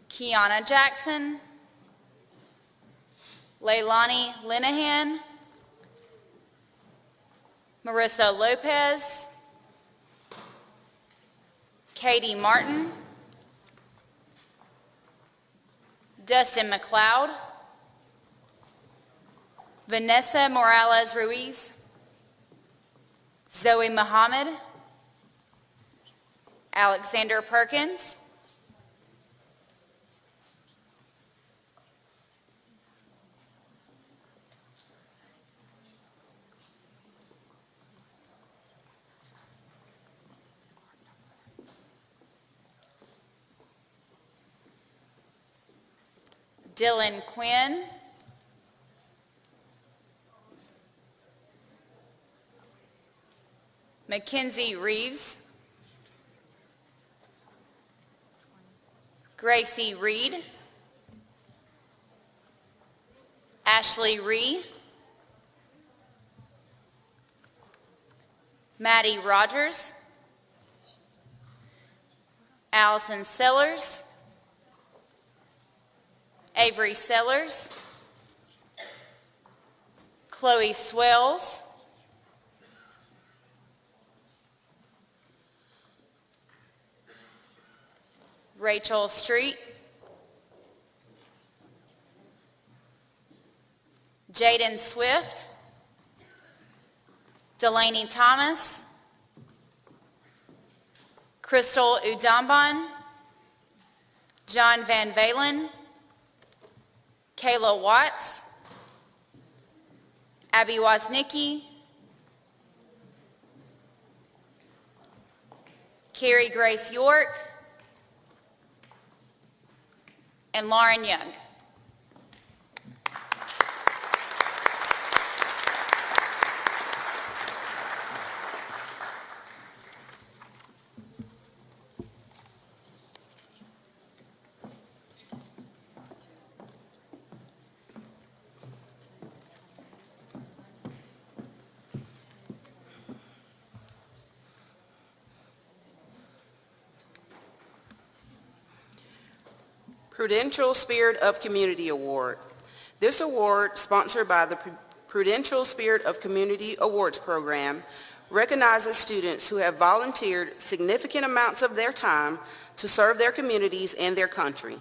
Kiana Jackson, Leilani Linehan, Marissa Lopez, Katie Martin, Dustin McLeod, Vanessa Morales Ruiz, Zoe Muhammad, Alexander Perkins, Dylan Quinn, Mackenzie Reeves, Gracie Reed, Ashley Ree, Maddie Rogers, Allison Sellers, Avery Sellers, Chloe Swells, Rachel Street, Jaden Swift, Delaney Thomas, Crystal Udamban, John Van Valen, Kayla Watts, Abby Woznicki, Carrie Grace York, and Lauren Young. Prudential Spirit of Community Award. This award, sponsored by the Prudential Spirit of Community Awards program, recognizes students who have volunteered significant amounts of their time to serve their communities and their country.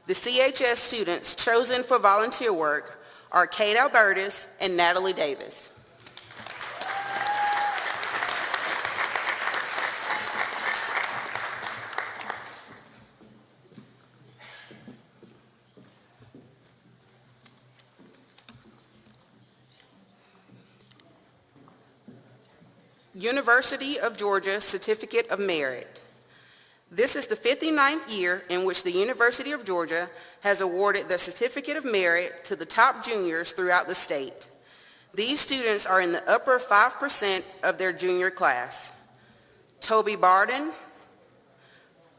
The CHS students chosen for volunteer work are Kate Albertus and Natalie Davis. University of Georgia Certificate of Merit. This is the 59th year in which the University of Georgia has awarded the Certificate of Merit to the top juniors throughout the state. These students are in the upper 5% of their junior class. Toby Barden,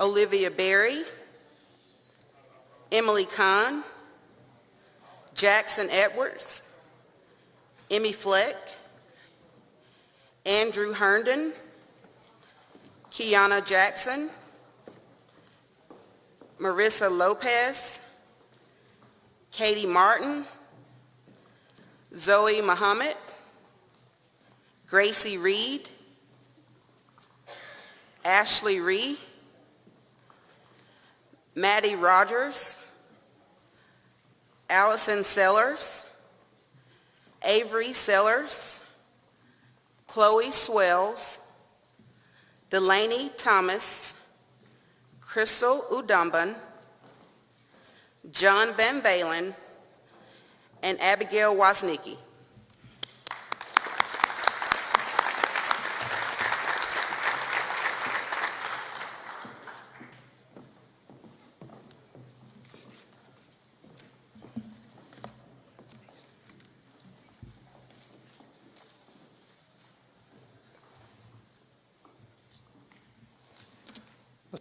Olivia Berry, Emily Kahn, Jackson Edwards, Emmy Fleck, Andrew Herndon, Kiana Jackson, Marissa Lopez, Katie Martin, Zoe Muhammad, Gracie Reed, Ashley Ree, Maddie Rogers, Allison Sellers, Avery Sellers, Chloe Swells, Delaney Thomas, Crystal Udumban, John Van Valen, and Abigail Woznicki.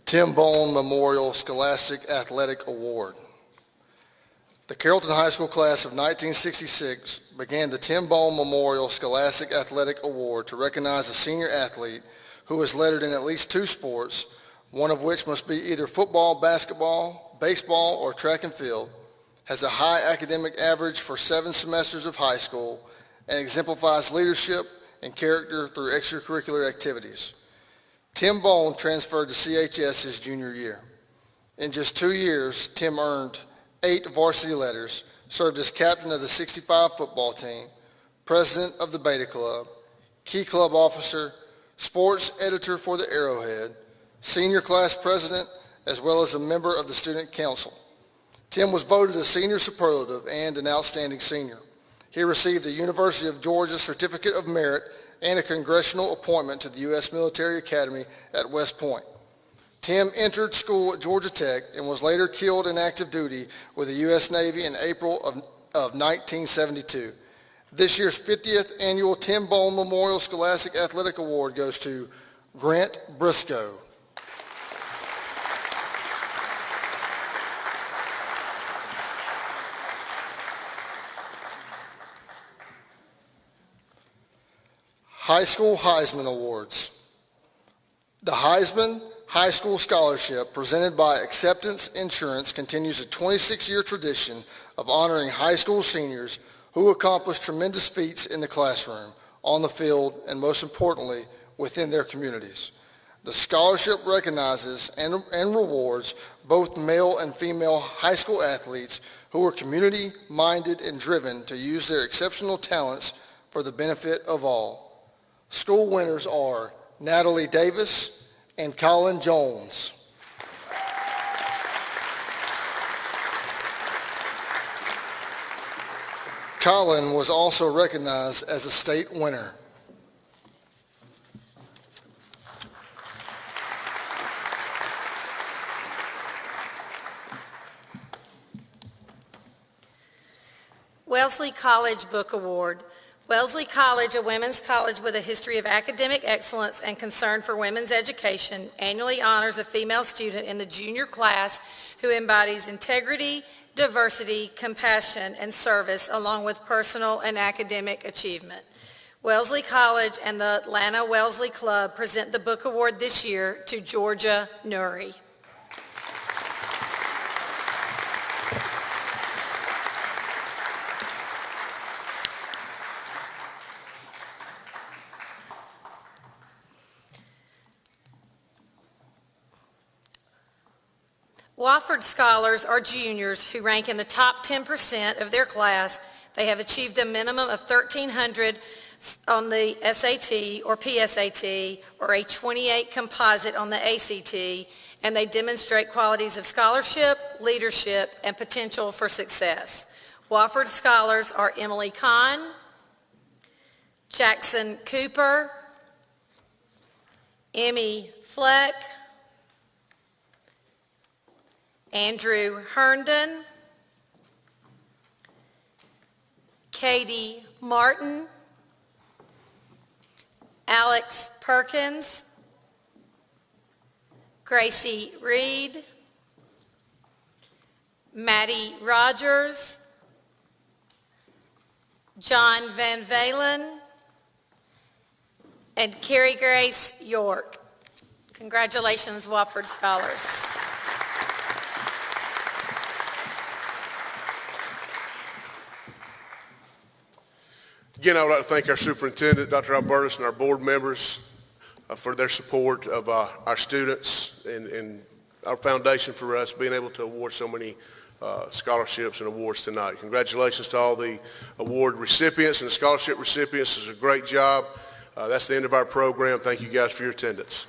Tim Bone Memorial Scholastic Athletic Award. The Carrollton High School class of 1966 began the Tim Bone Memorial Scholastic Athletic Award to recognize a senior athlete who is lettered in at least 2 sports, one of which must be either football, basketball, baseball, or track and field, has a high academic average for 7 semesters of high school, and exemplifies leadership and character through extracurricular activities. Tim Bone transferred to CHS his junior year. In just 2 years, Tim earned 8 varsity letters, served as captain of the 65 football team, president of the Beta Club, key club officer, sports editor for the Arrowhead, senior class president, as well as a member of the student council. Tim was voted a senior superlative and an outstanding senior. He received a University of Georgia Certificate of Merit and a congressional appointment to the U.S. Military Academy at West Point. Tim entered school at Georgia Tech and was later killed in active duty with the U.S. Navy in April of 1972. This year's 50th annual Tim Bone Memorial Scholastic Athletic Award goes to Grant Briscoe. High School Heisman Awards. The Heisman High School Scholarship presented by Acceptance Insurance continues a 26-year tradition of honoring high school seniors who accomplish tremendous feats in the classroom, on the field, and most importantly, within their communities. The scholarship recognizes and rewards both male and female high school athletes who are community-minded and driven to use their exceptional talents for the benefit of all. School winners are Natalie Davis and Colin Jones. Colin was also recognized as a state winner. Wellesley College Book Award. Wellesley College, a women's college with a history of academic excellence and concern for women's education, annually honors a female student in the junior class who embodies integrity, diversity, compassion, and service, along with personal and academic achievement. Wellesley College and the Atlanta Wellesley Club present the book award this year to Georgia Nuri. Wofford Scholars are juniors who rank in the top 10% of their class. They have achieved a minimum of 1,300 on the SAT or PSAT or a 28 composite on the ACT, and they demonstrate qualities of scholarship, leadership, and potential for success. Wofford Scholars are Emily Kahn, Jackson Cooper, Emmy Fleck, Andrew Herndon, Katie Martin, Alex Perkins, Gracie Reed, Maddie Rogers, John Van Valen, and Carrie Grace York. Congratulations, Wofford Scholars. Again, I would like to thank our superintendent, Dr. Albertus, and our board members for their support of our students and our foundation for us being able to award so many scholarships and awards tonight. Congratulations to all the award recipients and the scholarship recipients. This is a great job. That's the end of our program. Thank you guys for your attendance.